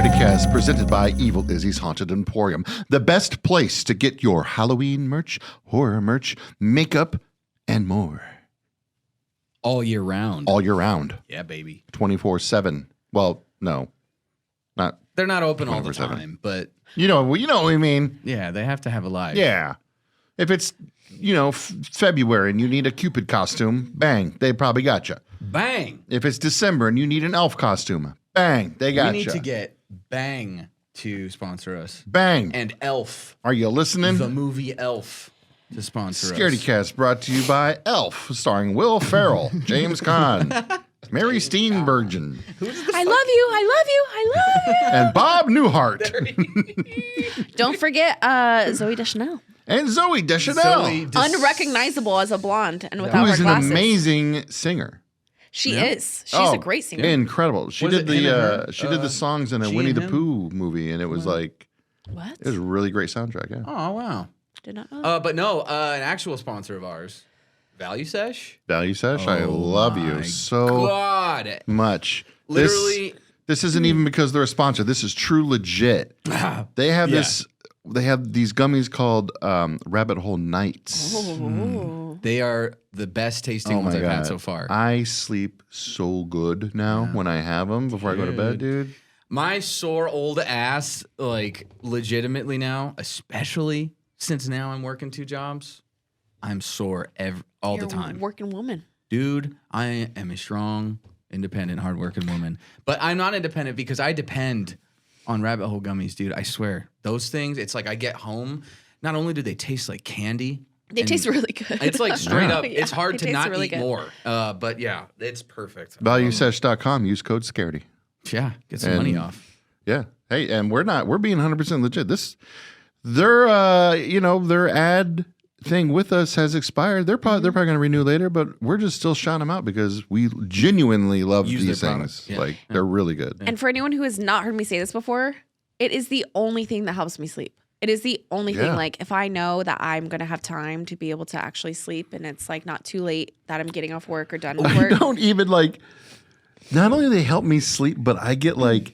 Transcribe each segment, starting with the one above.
Scaredycast, presented by Evil Izzy's Haunted Emporium. The best place to get your Halloween merch, horror merch, makeup, and more. All year round. All year round. Yeah, baby. 24/7. Well, no. Not. They're not open all the 24/7. time, but You know what we mean. yeah, they have to have a life. Yeah. If it's, February and you need a Cupid costume, bang, they probably got you. Bang. If it's December and you need an elf costume, bang, they got you. We need to get Bang to sponsor us. Bang. And Elf. Are you listening? The movie Elf to sponsor us. Scaredycast brought to you by Elf, starring Will Ferrell, James Caan, Mary Steenburgen, I love you. and Bob Newhart, Don't forget Zoe Deschanel. and Zoe Deschanel, Unrecognizable as a blonde and without who her is an glasses. amazing singer. She Yeah. is. She's a great singer. Incredible. She Was did it him and her? she did the songs in a she Winnie and the him? Pooh movie, and it was like What? it was a really great soundtrack. Yeah, Oh, wow. Did not know. But no, an actual sponsor of ours, Value Sesh. Value Sesh, I love you my so God. much. Literally. This isn't even because they're a sponsor. This is true legit. They have this. They have these gummies called Rabbit Hole Nights. They are the best tasting Oh ones my I've had God. so far. I sleep so good now when I have them before I go to bed, dude. My sore old ass, like legitimately now, especially since now I'm working 2 jobs, I'm sore all You're the time. a working woman. Dude, I am a strong, independent, hardworking woman. But I'm not independent because I depend on Rabbit Hole gummies, dude. I swear. Those things, it's like I get home, not only do they taste like candy. They taste really good. It's like straight up, Yeah, it's hard it to tastes not really eat good. more. But yeah, it's perfect. ValueSesh.com. Use code Scaredy. Yeah, get some money off. Yeah. Hey, and we're being 100% legit. Their ad thing with us has expired. They're probably going to renew later, but we're just still shouting them out because we genuinely love Use these their things. product. Yeah. They're really good. And for anyone who has not heard me say this before, it is the only thing that helps me sleep. It is the only Yeah. thing. Like if I know that I'm gonna have time to be able to actually sleep, and it's like not too late that I'm getting off work or done with I work. don't even like. Not only do they help me sleep, but I get like,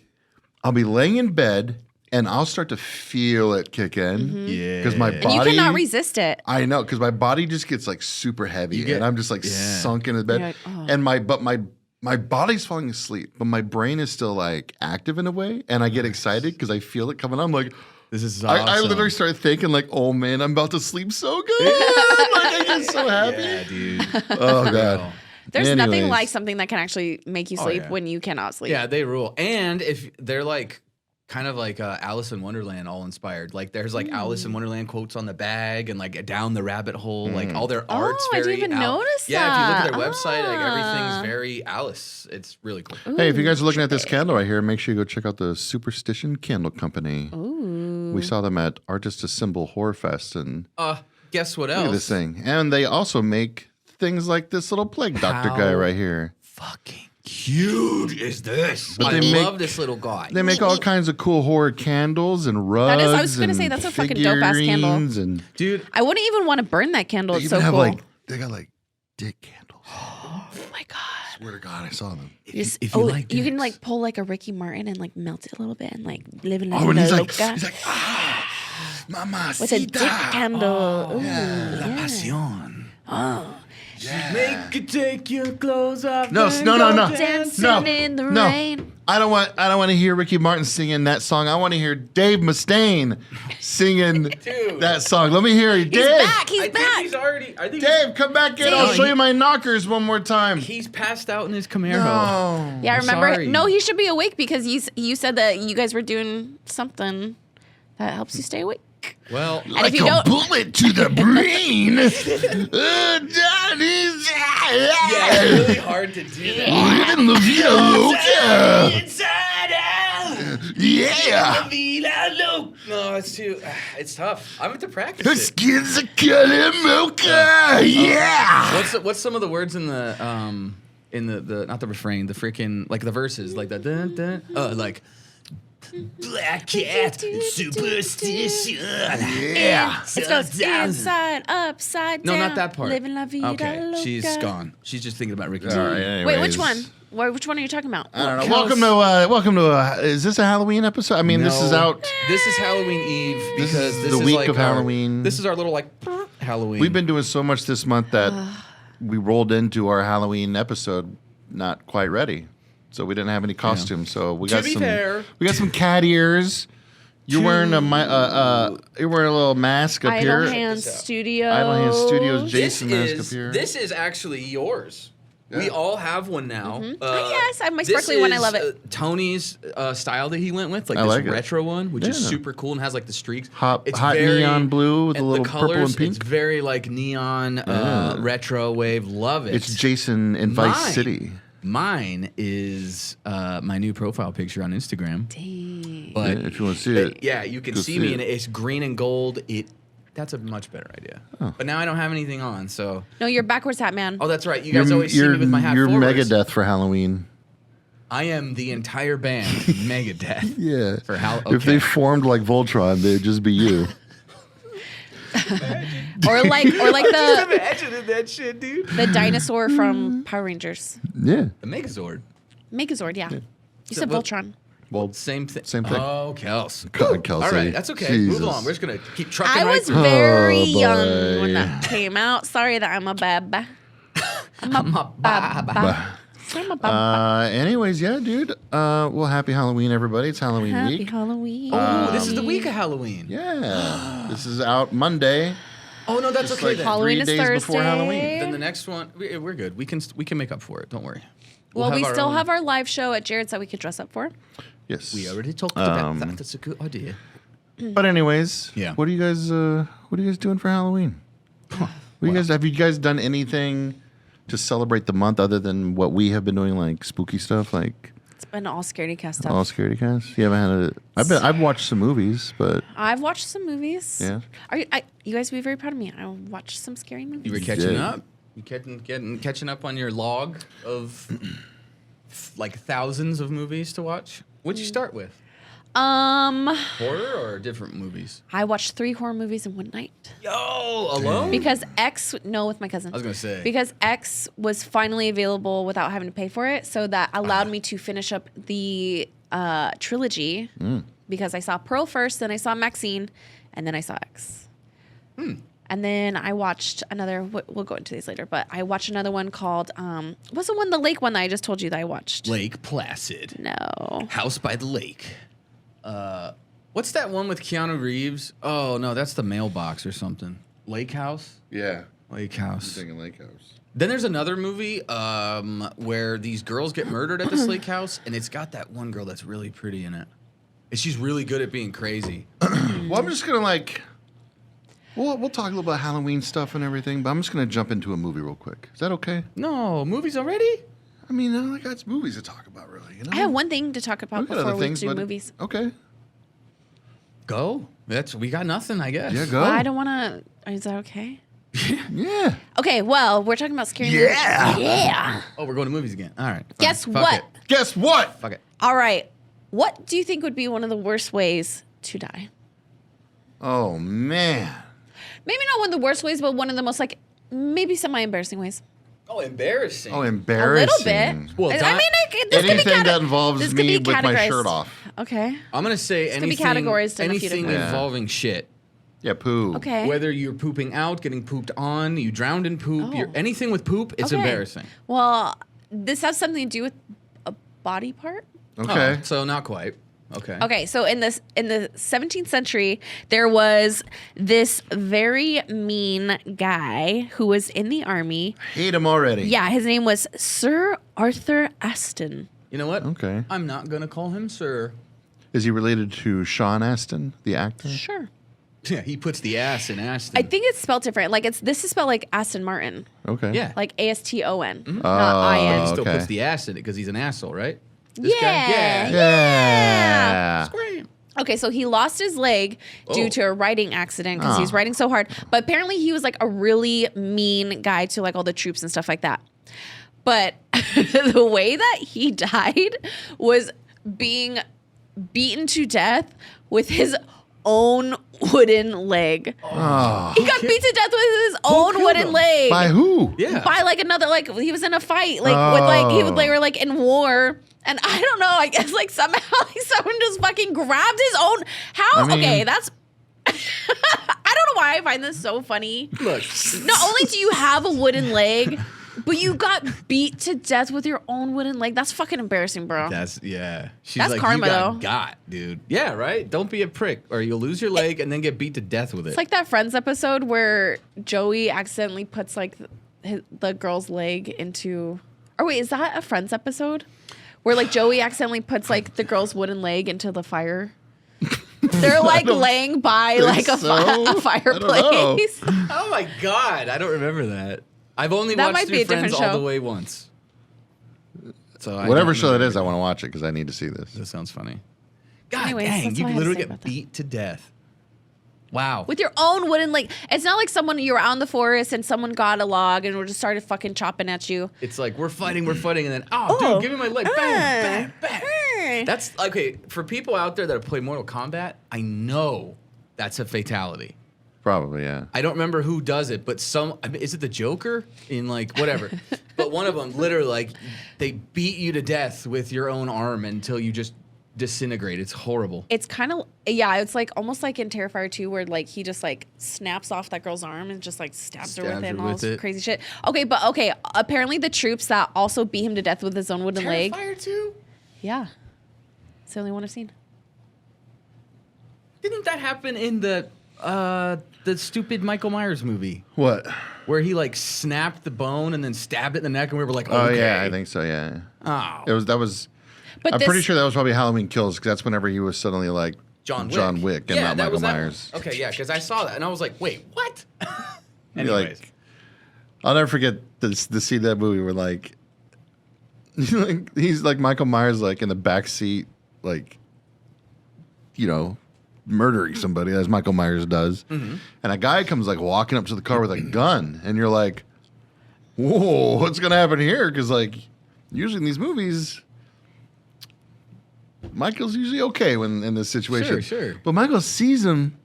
I'll be laying in bed and I'll start to feel it kick in. Yeah. Because my And body. you cannot resist it. I know, because my body just gets like super heavy, and I'm just like sunk in the bed, You're like, oh. and my body's falling asleep, but my brain is still like active in a way, and I get excited because I feel it coming on. I'm like, This is I awesome. literally start thinking like, oh man, I'm about to sleep so good. Like I get so happy. Yeah, dude. Oh god. There's nothing Anyways. like something that can actually make you sleep yeah. when you cannot sleep. Yeah, they rule. And if they're like kind of like Alice in Wonderland all inspired. Like there's like Alice in Wonderland quotes on the bag and like down the rabbit hole. Like all their art's I very didn't even notice Yeah, if you look at their that. website, like Ah. everything's very Alice. It's really cool. Hey, if you guys are looking at this candle right here, make sure you go check out the Superstition Candle Company. Ooh. We saw them at Artist Assemble Horror Fest, and Guess what else? look at this thing. And they also make things like this little plague doctor guy right here. Fucking huge is this? But I they make- love this little guy. They make all kinds of cool horror candles and rugs. That is- I was gonna and say, that's a fucking dope-ass candle. figurines, And Dude, I wouldn't even want to burn that candle. they It's even so have cool. they got like dick candles. Oh my god. Swear to God, I saw them. if you like you can dicks. like pull like a Ricky Martin and like melt it a little bit and like live in Oh, and he's like, loca Mama, with a dick candle. Ooh, La yeah. Passion. Oh. Make you take your clothes off. No, and no, no, go no. Dancing No, in the no. rain. I don't want to hear Ricky Martin singing that song. I want to hear Dave Mustaine singing Dude. that song. Let me hear you, He's Dave. back. He's I back. think he's already. I think Dave, come back in. I'll Dave. show you my knockers one more time. he's passed out in his Camaro. No. Yeah, I I'm remember. sorry. No, he should be awake because you said that you guys were doing something that helps you stay awake. Well, And Like if you a don't, bullet to the brain. Johnny's yeah, it's really hard to do that. Living La Vida Loca. Inside out. Yeah. Vida Loca. No, it's too. It's tough. I'm going to Her practice it. skin's a color mocha. Yeah. What's some of the words in the not the refrain, the freaking like the verses, like the dun, dun, like Black cat, superstition. Yeah. It goes inside, upside down. No, not that part. Living la vida Okay, loca. she's gone. She's just thinking about Ricky. All right, Wait, anyways. which one? Which one are you talking about? I don't know. Kels- Welcome to. Is this a Halloween episode? I mean, this is No. out. This is Halloween Eve because this the is week like of Halloween. This is our little like Halloween. We've been doing so much this month that we rolled into our Halloween episode not quite ready, so we didn't have any costumes. So we got be some. fair. We got some cat ears. You're wearing you're wearing a little mask up Idle here. Hand Studios. Idle Hand Studios. This Jason mask up is here. this is actually yours. We all have one now. Yes, I have my this sparkly one. I is, love it. Tony's style that he went with, like I this like it. retro one, which is Yeah. super cool and has like the streaks. Hot neon blue with a and little the purple colors, and pink. It's very like neon retro wave. Love it. It's Jason in Vice Mine. City. Mine is my new profile picture on Instagram. Dang. But Yeah, if you want to see it. yeah, you can go see see me it. in it. It's green and gold. That's a much better idea. Oh. But now I don't have anything on, so. No, you're backwards hat man. Oh, that's right. You guys always see me with my hat You're forwards. Megadeth for Halloween. I am the entire band, Megadeth. Yeah. For how? If they formed like Voltron, they'd just be you. Or like the imagining that shit, dude. the dinosaur from Power Rangers. Yeah. The Megazord. Megazord, yeah. You So said what- Voltron. Well, Same thing. Same thing. Oh, Kels. God, Kelsey. All right, that's okay. Jesus. Move along. We're just gonna keep trucking I right was through. very Oh, young when boy. that came out. Sorry that I'm a baba. I'm a baba. I'm a baba. Anyways, yeah, dude. Well, happy Halloween, everybody. It's Halloween Happy week. Halloween. Oh, this is the week of Halloween. Yeah. This is out Monday. Oh no, that's Just okay like then. Halloween 3 is days Thursday. before Halloween. Then the next one, we're good. We can make up for it. Don't worry. Well, we our still own- have our live show at Jared's that we could dress up for. Yes. We already talked about that. That's a good idea. But anyways, Yeah. What are you guys doing for Halloween? Have you guys done anything to celebrate the month other than what we have been doing, like spooky stuff, like It's been all Scaredycast stuff. all Scaredycast? You haven't had it. I've watched some movies, but I've watched some movies. Yeah. You guys be very proud of me. I watched some scary movies. You were catching Yeah. up. You catching up on your log of like thousands of movies to watch. What'd you start with? Horror or different movies? I watched 3 horror movies in one night. Yo, alone? Because with my cousin. I was gonna say. Because X was finally available without having to pay for it, so that allowed me to finish up the trilogy. Because I saw Pearl first, then I saw Maxine, and then I saw X. And then I watched another. We'll go into these later, but I watched another one called. What's the lake one that I just told you that I watched? Lake Placid. No. House by the Lake. What's that one with Keanu Reeves? Oh no, that's the mailbox or something. Lake House. yeah, Lake House. thinking Lake House. Then there's another movie where these girls get murdered at this lake house, and it's got that one girl that's really pretty in it. And she's really good at being crazy. Well, I'm just gonna we'll talk a little about Halloween stuff and everything, but I'm just gonna jump into a movie real quick. Is that okay? No, movies already? I mean, I got movies to talk about, really. You know, I have one thing to talk about We've got before other we things, do but movies. Okay, Go. We got nothing, I guess. yeah, go. Well, I don't want to. Is that okay? Yeah. Okay. Well, we're talking about scary movies. Yeah. Oh, we're going to movies again. All right. fine. Guess Fuck what? it. Guess what? Fuck it. All right. What do you think would be one of the worst ways to die? Oh man. Maybe not one of the worst ways, but one of the most maybe semi-embarrassing ways. Oh, embarrassing. Oh, A embarrassing. little bit. Well, I that- mean, this could be Anything that involves this could me be with my categorized. shirt off. Okay. I'm going to say could be anything, categorized in a few anything different ways. involving shit. Yeah, poo. Okay. Whether you're pooping out, getting pooped on, you drowned in poop, Oh. anything with poop, it's Okay. embarrassing. Well, this has something to do with a body part. Okay. Oh, so not quite. Okay. Okay, so in the 17th century, there was this very mean guy who was in the army. Hate him already. Yeah, his name was Sir Arthur Aston. You know what? Okay. I'm not going to call him sir. Is he related to Sean Astin, the actor? Sure. Yeah, he puts the ass in Aston. I think it's spelled different. This is spelled like Aston Martin, Okay. Yeah. like Aston, not Oh, IN. he still okay. puts the ass in it because he's an asshole, right? Yeah. guy? Yeah. Scream. Okay, so he lost his leg due Oh. to a riding accident because he was Oh. riding so hard. But apparently he was like a really mean guy to like all the troops and stuff like that. But the way that he died was being beaten to death with his own wooden leg. Oh. He got beat to death with his own wooden leg. By who? Yeah. By like another, like he was in a fight, like with like they were like in war. And I don't know, I guess like somehow like, someone just fucking grabbed his own. How? I mean, okay, that's. I don't know why I find this so funny. Look, Not only do you have a wooden leg, but you got beat to death with your own wooden leg. That's fucking embarrassing, bro. She's That's like, karma, you got though. got, dude. Yeah, right? Don't be a prick or you'll lose your leg and then get beat to death with it. It's like that Friends episode where Joey accidentally puts like the girl's leg into. Or wait, is that a Friends episode? Where like Joey accidentally puts like the girl's wooden leg into the fire. They're like laying by like a fireplace. Oh my God. I don't remember that. I've only That watched might be a Friends different all show. the way once. So I Whatever don't show that know. is, I want to watch it because I need to see this. That sounds funny. God Anyways, dang, that's you all I have to literally say get about that. beat to death. Wow. With your own wooden leg. It's not like someone you were out in the forest and someone got a log and just started fucking chopping at you. It's like we're fighting, and then dude, give me my leg, bam, bam, bam. That's okay for people out there that have played Mortal Kombat. I know that's a fatality. Probably, yeah. I don't remember who does it, but is it the Joker in like whatever? But one of them literally like they beat you to death with your own arm until you just disintegrate. It's horrible. It's kind of, yeah, it's like almost like in Terrifier 2 where like he just like snaps off that girl's arm and just like stabs her with it and all this crazy shit. Okay, apparently the troops that also beat him to death with his own wooden leg. Terrifier 2? Yeah. It's the only one I've seen. Didn't that happen in the stupid Michael Myers movie What? where he like snapped the bone and then stabbed it in the neck and we were like, Oh, okay. yeah, I think so, yeah. Oh. That was. But I'm this, pretty sure that was probably Halloween Kills because that's whenever he was suddenly like John Wick and yeah, not that Michael was that Myers. one. Okay, yeah, because I saw that and I was like, wait, what? You're Anyways. like, I'll never forget the scene of that movie where like he's like Michael Myers like in the back seat like murdering somebody as Michael Myers does, and a guy comes like walking up to the car with a gun, and you're like, whoa, what's gonna happen here? Because like usually in these movies, Michael's usually okay when in this situation. Sure. But Michael sees him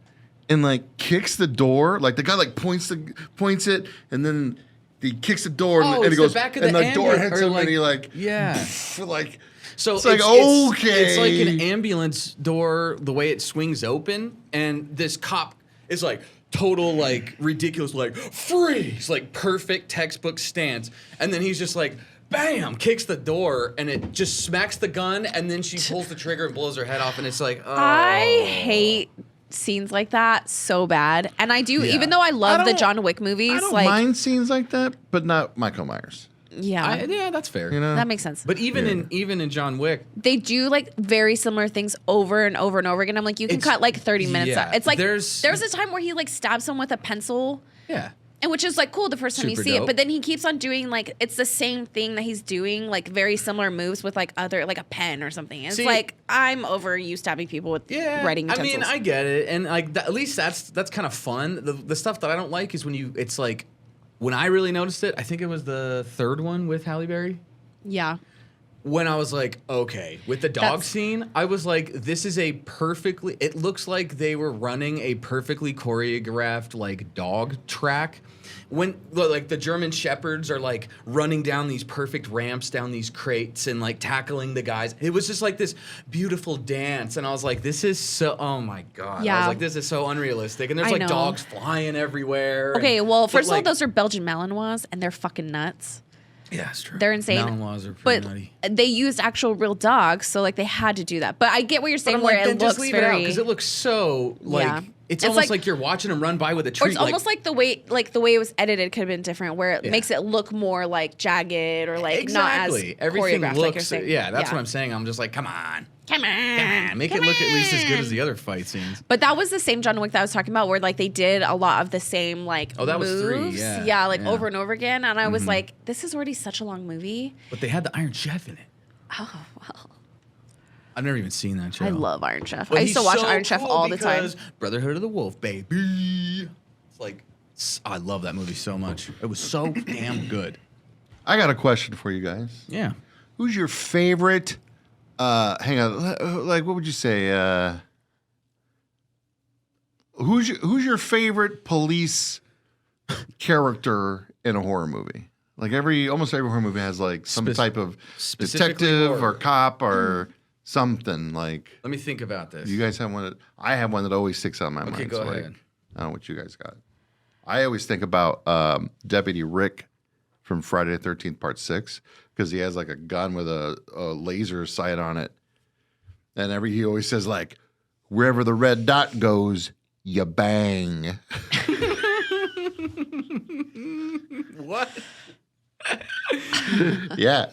and like kicks the door. Like the guy like points it, and then he kicks the door, and he goes, back of and the the door ambulance, hits or him, like- and he like, yeah. like. So It's like, okay. It's like an ambulance door, the way it swings open, and this cop is like total like ridiculous, like freeze, like perfect textbook stance, and then he's just like, bam, kicks the door, and it just smacks the gun, and then she pulls the trigger and blows her head off, and it's like, oh. I hate scenes like that so bad. And I do, Yeah. even though I love the don't- John Wick movies, I don't like, mind scenes like that, but not Michael Myers. yeah, yeah, that's fair. You know, that makes sense. But even in John Wick, They do like very similar things over and over and over again. I'm like, you can It's- cut like 30 minutes yeah, out. It's like there's a time where he like stabs him with a pencil, yeah. and which is like cool the first time you Super see it, dope. but then he keeps on doing like it's the same thing that he's doing, like very similar moves with like other like a pen or something. It's See- like I'm over you stabbing people with writing I utensils. mean, I get it, and like at least that's kind of fun. The stuff that I don't like is it's like when I really noticed it. I think it was the third one with Halle Berry. yeah. When I was like, okay, with the dog That's- scene, I was like, this is it looks like they were running a perfectly choreographed like dog track. When like the German shepherds are like running down these perfect ramps, down these crates and like tackling the guys. It was just like this beautiful dance. And I was like, this is so, oh my God. I Yeah. was like, this is so unrealistic. And there's I like know. dogs flying everywhere. Okay, well, But, first of all, like- those are Belgian Malinois, and they're fucking nuts. Yeah, it's true. They're insane. Malinois are pretty But nutty. they used actual real dogs, so like they had to do that. But I get what you're But saying, I'm where like, then it just looks leave it out very. because it looks so like Yeah. it's It's almost like- like you're watching them run by with a Or tree. it's almost like the way it was edited could have been different, where it Yeah. makes it look more like jagged or like exactly not as everything choreographed. looks. Like you're saying. Yeah, that's what I'm saying. I'm just like, come on, Come on, make it look at least as good as the other fight scenes. But that was the same John Wick that I was talking about, where like they did a lot of the same like Oh, that was moves. 3, yeah. like Yeah. over and over again. And I was like, this is already such a long movie. But they had the Iron Chef in it. Oh well, I've never even seen that show. I love Iron Chef. But I used to he's watch so Iron Chef cool all the time. because Brotherhood of the Wolf, baby. It's like I love that movie so much. It was so damn good. I got a question for you guys. Yeah. Who's your favorite Hang on. Like, what would you say? Who's your favorite police character in a horror movie? Like almost every horror movie has like some type of detective or cop or something. Like, let me think about this. You guys have one. I have one that always sticks out in my mind. Okay, go ahead. Like, I don't know what you guys got. I always think about Deputy Rick from Friday the 13th Part 6 because he has like a gun with a laser sight on it, and he always says like, "Wherever the red dot goes, you bang." What? Yeah.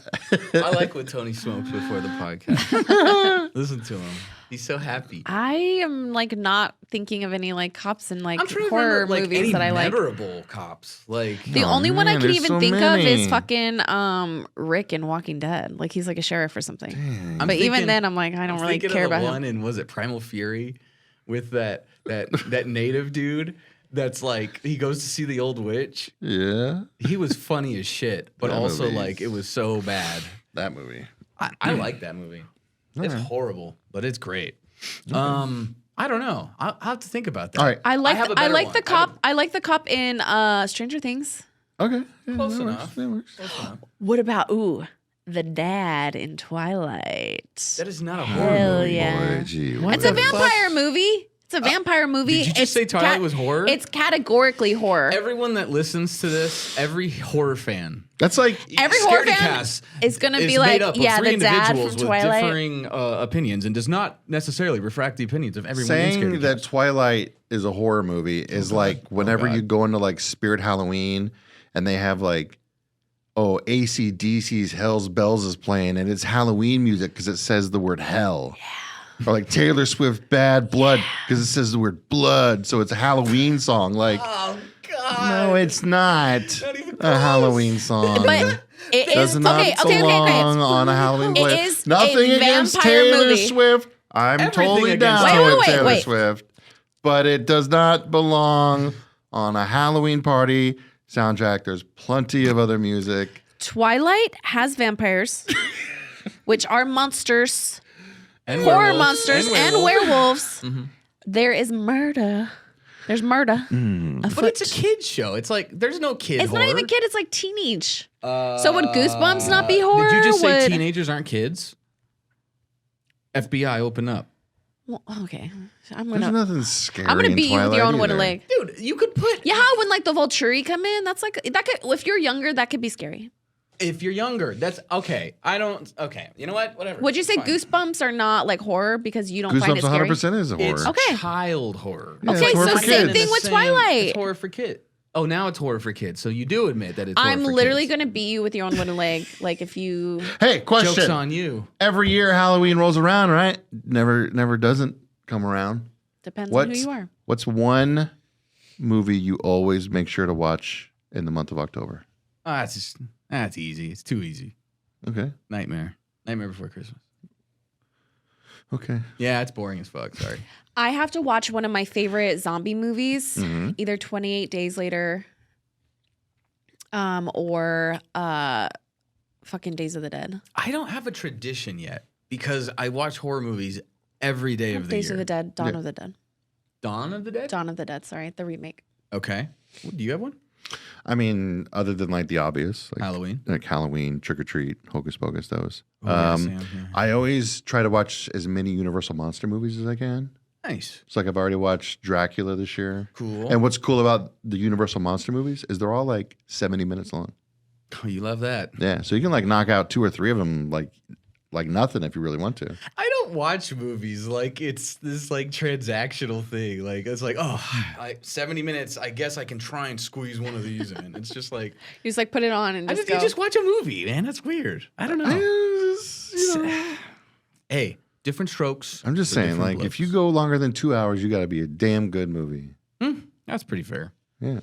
I like when Tony smokes before the podcast. Listen to him. He's so happy. I am like not thinking of any like cops and like I'm trying to horror remember, movies any that I like. memorable cops. Like The only one I could there's even so think of many. is fucking Rick in Walking Dead. Like he's like a sheriff or something. I'm But even thinking- then, I'm like, I don't I'm really thinking care of the about one him. in, was it Primal Fury with that native dude that's like he goes to see the old witch. Yeah. He was funny as shit, but That also movie's- like it was so bad. That movie. I like that movie. It's horrible, but it's great. I don't know. I'll have to think about that. All right. I like have a I better like one. the cop. I like the cop in Stranger Things. Okay. Yeah, Close that enough. works, that works. Close enough. What about the dad in Twilight? That is not a horror Hell movie. yeah. Boy, gee, What It's a the fuck? vampire movie. It's a vampire movie. Did you just say Twilight was horror? It's categorically horror. Everyone that listens to this, every horror fan, That's like Every horror fan Scaredycast is gonna is be like, made up of yeah, three the dad individuals from with Twilight. differing opinions and does not necessarily reflect the opinions of everyone in saying Scaredycast. that Twilight is a horror movie is like whenever God. you go into like Spirit Halloween and they have like, oh, AC/DC's Hell's Bells is playing and it's Halloween music because it says the word hell. Yeah. Or like Taylor Swift Bad Blood because it says the word blood. So it's a Halloween song. Like, Oh God! no, it's not even a close. Halloween song. But it does is not okay. belong on a Halloween It play. is Nothing a against vampire Taylor movie. Swift. I'm Everything totally against down Taylor with Swift. Taylor Wait. Swift, but it does not belong on a Halloween party soundtrack. There's plenty of other music. Twilight has vampires, which are monsters, And horror werewolves. monsters, and werewolves. Mm-hmm. There is murder. There's murder. But it's a kid's show. It's like there's no kid It's horror. not even kid. It's like teenage. So would Goosebumps not be horror? Did you just say Would- teenagers aren't kids? FBI, open up. Well, okay, I'm There's gonna. nothing scary. I'm gonna in beat you with your own Twilight wooden either. leg. Dude, you could put Yeah, how when like the Volturi come in? That's like that could. If you're younger, that could be scary. if you're younger. That's okay. Okay. You know what? Whatever. Would you say Fine. Goosebumps are not like horror because you don't find it Goosebumps scary? 100% is a horror. It's Okay. child horror. Yeah, Okay, it's horror so for same kids. thing with Twilight. It's horror for kids. Oh, now it's horror for kids. So you do admit that it's horror I'm for literally kids. gonna beat you with your own wooden leg. Like if you. Hey, question. Joke's on you. Every year Halloween rolls around, right? Never doesn't come around. Depends on who you are. What's one movie you always make sure to watch in the month of October? Oh, that's easy. It's too easy. Okay. Nightmare Before Christmas. Okay. Yeah, it's boring as fuck. Sorry. I have to watch one of my favorite zombie movies, Mhm. either 28 Days Later, or fucking Days of the Dead. I don't have a tradition yet because I watch horror movies every day of the Days year. of the Dead, Dawn Yeah. of the Dead, Dawn of the Dead? Dawn of the Dead. Sorry, the remake. Okay. Do you have one? I mean, other than like the obvious, like Halloween. Trick or Treat, Hocus Pocus, those. Oh, yeah, Sam, yeah. I always try to watch as many Universal Monster movies as I can. Nice. It's like I've already watched Dracula this year. Cool. And what's cool about the Universal Monster movies is they're all like 70 minutes long. Oh, you love that. Yeah, so you can like knock out 2 or 3 of them like nothing if you really want to. I don't watch movies like it's this like transactional thing. Like it's like, oh, 70 minutes. I guess I can try and squeeze one of these in. It's just like You just like put it on and just go. you just watch a movie, man. That's weird. I don't know. Hey, different strokes. I'm just for saying, different like, if you blokes. go longer than 2 hours, you got to be a damn good movie. That's pretty fair. Yeah.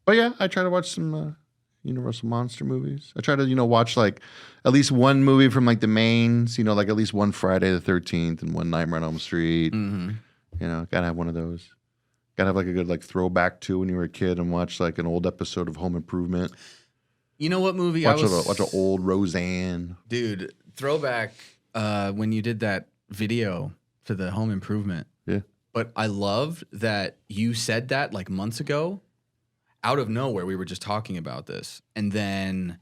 But yeah, I try to watch some Universal Monster movies. I try to, watch like at least one movie from like the mains, like at least one Friday the 13th and one Nightmare on Elm Street. Mm-hmm. Gotta have one of those. Gotta have like a good like throwback to when you were a kid and watch like an old episode of Home Improvement. You know what movie Watch an old Roseanne. Dude, throwback. when you did that video for the home improvement. Yeah. But I loved that you said that like months ago. Out of nowhere, we were just talking about this. And then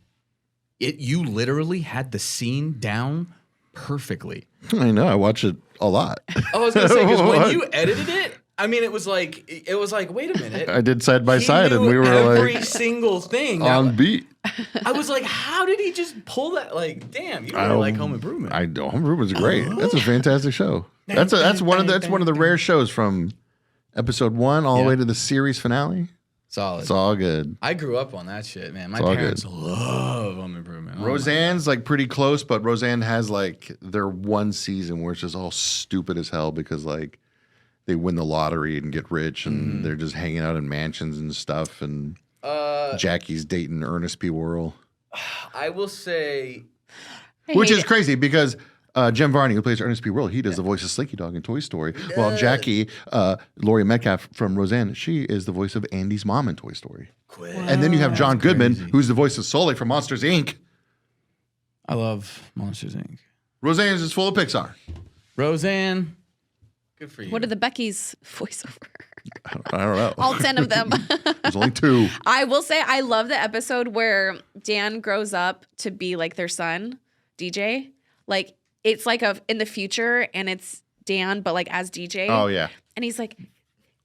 you literally had the scene down perfectly. I know. I watch it a lot. I was going to say, because when you edited it, I mean, it was like, wait a minute. I did side by He side, and knew we were every like single thing. on beat. I was like, how did he just pull that? Like, damn, you really like Home Improvement. I know Home Improvement's great. That's a fantastic show. That's one of the rare shows from episode 1 all the way to the series finale. Solid. It's all good. I grew up on that shit, man. My all parents love Home Improvement. Roseanne's like pretty close, but Roseanne has like their one season where it's just all stupid as hell because like they win the lottery and get rich and they're just hanging out in mansions and stuff. And Jackie's dating Ernest P. Worrell. I will say, Which is crazy because Jem Varney, who plays Ernest P. Worrell, he does the voice of Slinky Dog in Toy Story. While Jackie, Laurie Metcalf from Roseanne, she is the voice of Andy's mom in Toy Story. And then you have John Goodman, who's the voice of Sully from Monsters, Inc. I love Monsters, Inc. Roseanne is full of Pixar. Roseanne, good for you. What are the Becky's voiceover? I don't know. All 10 of them. There's only 2. I will say I love the episode where Dan grows up to be like their son, DJ. Like it's like in the future and it's Dan, but like as DJ. Oh, yeah. And he's like,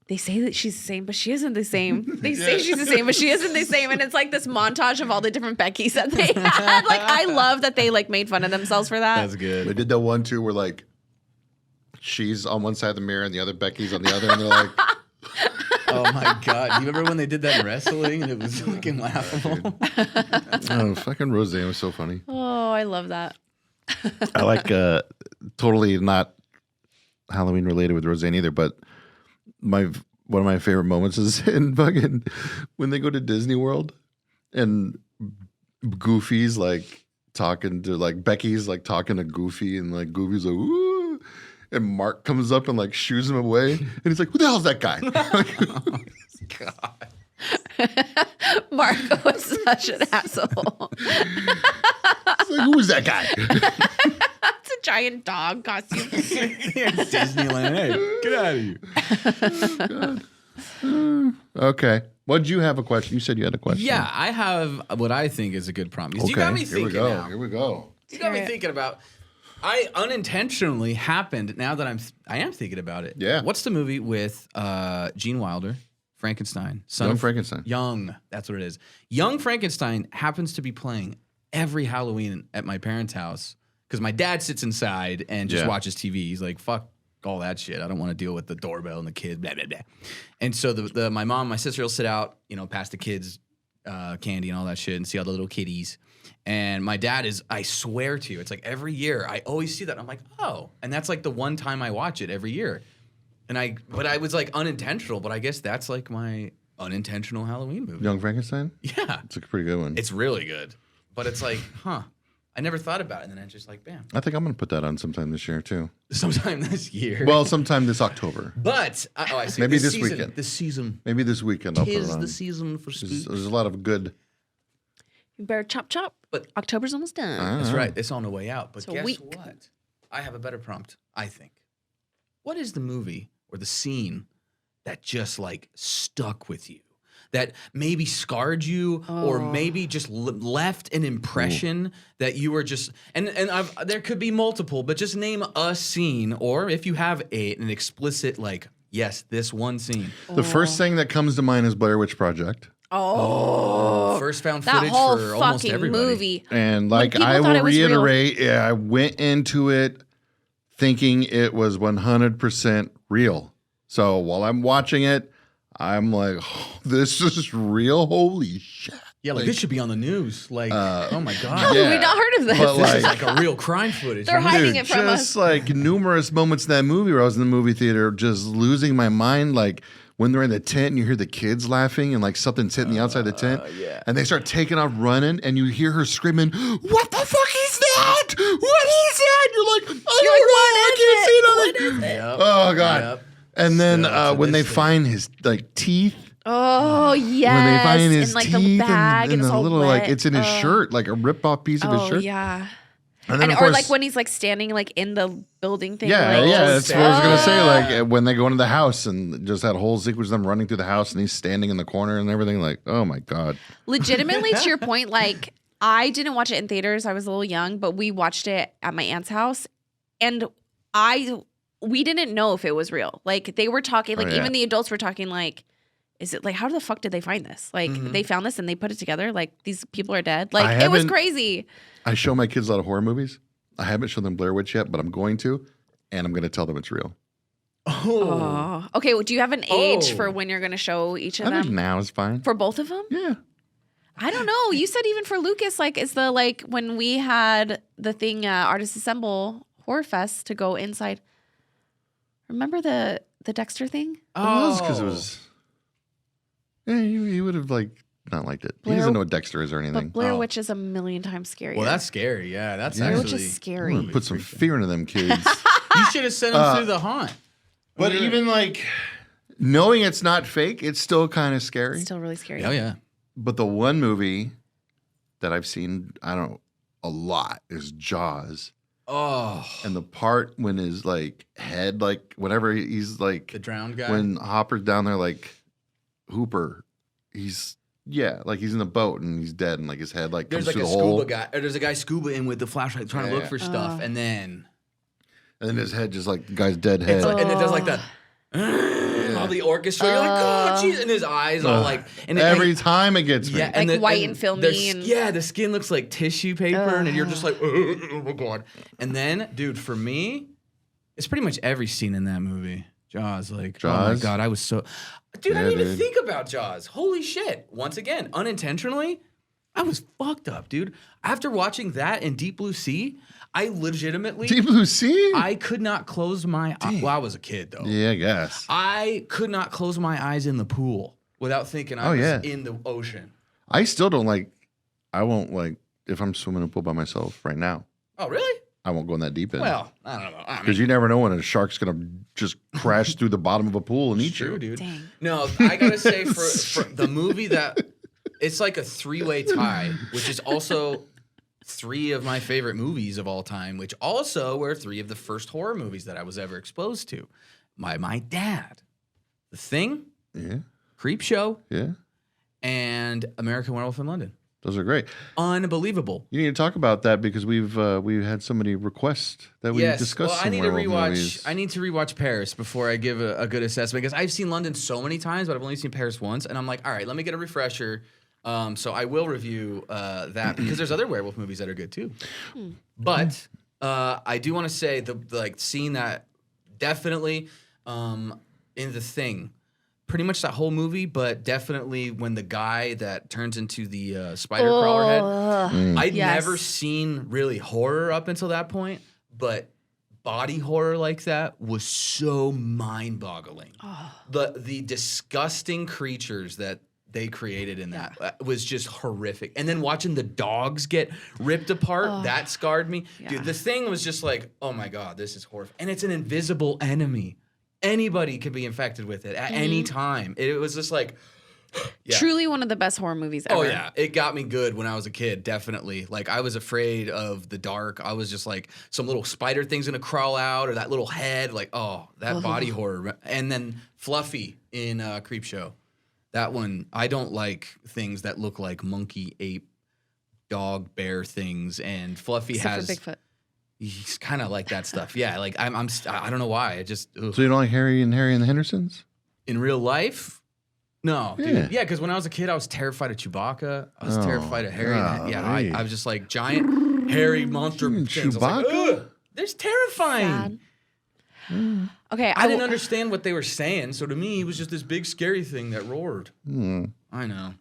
they say that she's the same, but she isn't the same. They say she's the same, but she isn't the same. And it's like this montage of all the different Beckys that they had. Like I love that they like made fun of themselves for that. That's good. They did that one too where like she's on one side of the mirror and the other Becky's on the other, and they're like, Oh my God. Do you remember when they did that in wrestling and it was fucking laughable? oh, fucking Roseanne was so funny. Oh, I love that. I like totally not Halloween related with Roseanne either, but one of my favorite moments is in fucking when they go to Disney World and Goofy's like talking to like Becky's like talking to Goofy and like Goofy's like ooh, and Mark comes up and like shoos him away and he's like, who the hell's that guy? God. Marco was such an asshole. It's like, who is that guy? It's a giant dog costume. It's Disneyland. Hey, get out of here. Okay. What did you have a question? You said you had a question. Yeah, I have what I think is a good prompt. Because you got me thinking now. Here we go. You got me thinking about. I unintentionally happened now that I am thinking about it. Yeah. What's the movie with Gene Wilder, Frankenstein, Young Frankenstein. Young, that's what it is. Young Frankenstein happens to be playing every Halloween at my parents' house because my dad sits inside and just watches TV. He's like, fuck all that shit. I don't want to deal with the doorbell and the kids, blah, blah, blah. And so my mom and my sister will sit out, past the kids' candy and all that shit and see all the little kitties. And my dad is, I swear to you, it's like every year I always see that. I'm like, oh. And that's like the one time I watch it every year. But I was like unintentional, but I guess that's like my unintentional Halloween movie. Young Frankenstein? Yeah. It's a pretty good one. It's really good. But it's like, I never thought about it. And then it's just like, bam. I think I'm going to put that on sometime this year too. Sometime this year. Well, sometime this October. But, I see. Maybe this weekend. This season. Maybe this weekend I'll put it Tis on. the season for spooks. There's a lot of good. You better chop. But October's almost done. That's right. It's on the way out. But It's a guess week. what? I have a better prompt, I think. What is the movie or the scene that just like stuck with you? That maybe scarred you or maybe just left an impression that you were just there could be multiple, but just name a scene, or if you have an explicit like, yes, this one scene. The first thing that comes to mind is Blair Witch Project. First found That footage whole for almost fucking everybody. movie. And like people I thought will it was real. reiterate, I went into it thinking it was 100% real. So while I'm watching it, I'm like, oh, this is real. Holy shit. Yeah, like this should be on the news. Like, oh my God. yeah. We've not heard of this. But This is like, like a real crime footage. They're hiding dude, it from us. just like numerous moments in that movie where I was in the movie theater just losing my mind. Like when they're in the tent and you hear the kids laughing and like something's hitting the outside the tent and they start taking off running and you hear her screaming, what the fuck is that? What is that? You're like, I don't know. I can't see nothing. Yep. Oh God. Yep. And then Still to when they this day. find his like teeth, Oh yes, when they find his in like teeth the bag and it's the all little wet. like it's in his shirt, like a rip off piece of his shirt. Yeah, And then, of or course, like when he's like standing like in the building thing. yeah, like, yeah, just- that's what I was gonna say. Like when they go into the house and just that whole sequence of them running through the house and he's standing in the corner and everything. Like, oh my god. Legitimately, to your point, like I didn't watch it in theaters. I was a little young, but we watched it at my aunt's house, and we didn't know if it was real. Like they were talking, like even the adults were talking, like, is it like how the fuck did they find this? Like they found this and they put it together. Like these people are dead. Like it was crazy. I show my kids a lot of horror movies. I haven't shown them Blair Witch yet, but I'm going to, and I'm going to tell them it's real. Oh. Okay. Well, do you have an age for when you're going to show each of I think them? now is fine. For both of them? Yeah. I don't know. You said even for Lucas, like, is the like when we had the thing Artists Assemble Horror Fest to go inside. Remember the Dexter thing? Oh, that's because it was. Yeah, he would have like not liked it. He doesn't know what Dexter is or anything. But Blair Witch is a million times scarier. Well, that's scary. Yeah, that's Blair actually Witch is scary. Put some fear into them kids. You should have sent them through the haunt. But even like knowing it's not fake, it's still kind of scary. It's still really scary. Oh yeah. But the one movie that I've seen, I don't know, a lot is Jaws. Oh. And the part when his like head, like whenever he's like The drowned guy. when Hopper's down there, like Hooper, like he's in the boat and he's dead, and like his head like there's comes like through a the hole, scuba guy, or there's a guy scuba in with the flashlight trying to look for stuff, and then his head just like the guy's dead head. it's like, and it does like that. All the orchestra, you're like, oh, jeez, and his eyes all like, and every time it gets me. yeah, Like white and filmy and- yeah, the skin looks like tissue paper, and you're just like, oh my god. And then, dude, for me, it's pretty much every scene in that movie. Jaws, like, oh my Jaws? god, I was so, dude, I Yeah, didn't even dude. think about Jaws. Holy shit! Once again, unintentionally, I was fucked up, dude. After watching that in Deep Blue Sea, I legitimately, Deep Blue Sea? I could not close my eyes. Well, I was a kid though. Yeah, I guess. I could not close my eyes in the pool without thinking I was in the ocean. I still don't like. I won't like if I'm swimming in a pool by myself right now. Oh, really? I won't go in that deep end. Well, I don't know. I mean, Because you never know when a shark's gonna just crash through the bottom of a pool and eat true, you. dude. Dang. No, I gotta say for the movie that it's like a 3-way tie, which is also 3 of my favorite movies of all time, which also were 3 of the first horror movies that I was ever exposed to. My dad, The Thing, Yeah, Creepshow, yeah. and American Werewolf in London. Those are great. Unbelievable. You need to talk about that because we've had so many requests that we discussed. Well, I some need to werewolf rewatch. movies. I need to rewatch Paris before I give a good assessment because I've seen London so many times, but I've only seen Paris once, and I'm like, all right, let me get a refresher. So I will review that because there's other werewolf movies that are good too. But I do want to say the like scene that definitely in The Thing. Pretty much that whole movie, but definitely when the guy that turns into the spider crawler head. I'd Yes. never seen really horror up until that point, but body horror like that was so mind-boggling. The disgusting creatures that they created in that was just horrific. And then watching the dogs get ripped apart, that scarred me. Yeah. Dude, the thing was just like, oh my God, this is horrible. And it's an invisible enemy. Anybody could be infected with it at any time. It was just like, yeah. Truly one of the best horror movies ever. Oh yeah, it got me good when I was a kid, definitely. Like I was afraid of the dark. I was just like some little spider thing's gonna crawl out or that little head, like that body horror. And then Fluffy in Creepshow. That one, I don't like things that look like monkey, ape, dog, bear things. And Fluffy Except has for Bigfoot. he's kind of like that stuff. Yeah, like I don't know why. I just ugh. So you don't like Harry and the Hendersons? In real life. No, Yeah. dude. Yeah, because when I was a kid, I was terrified of Chewbacca. I was terrified of Harry. golly. I was just like giant hairy monster. things. I was like, Chewbacca? ugh, there's terrifying. Sad. Okay, I didn't understand what they were saying, so to me, he was just this big scary thing that roared. I know.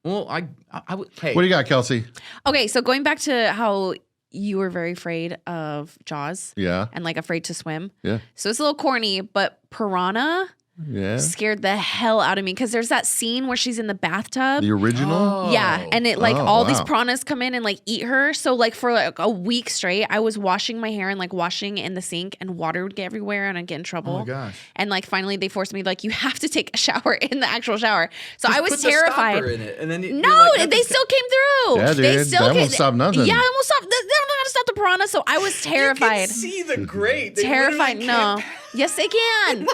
Well, I would. Hey, What do you got, Kelsey? Okay, so going back to how you were very afraid of Jaws Yeah, and like afraid to swim. yeah, So it's a little corny, but Piranha yeah. scared the hell out of me because there's that scene where she's in the bathtub. The original? Yeah, and it like Oh, all these wow. piranhas come in and like eat her. So like for like a week straight, I was washing my hair and like washing in the sink, and water would get everywhere, and I'd get in trouble. Oh my gosh. And like finally, they forced me like you have to take a shower in the actual shower. So I was Put the terrified. stopper in it, and then No, they still came through. Yeah, They dude, still that came. won't stop nothing. Yeah, it won't stop. They're not gonna stop the piranha, so I was terrified. You can see the grate. They Terrified. literally No. can't- Yes, they can.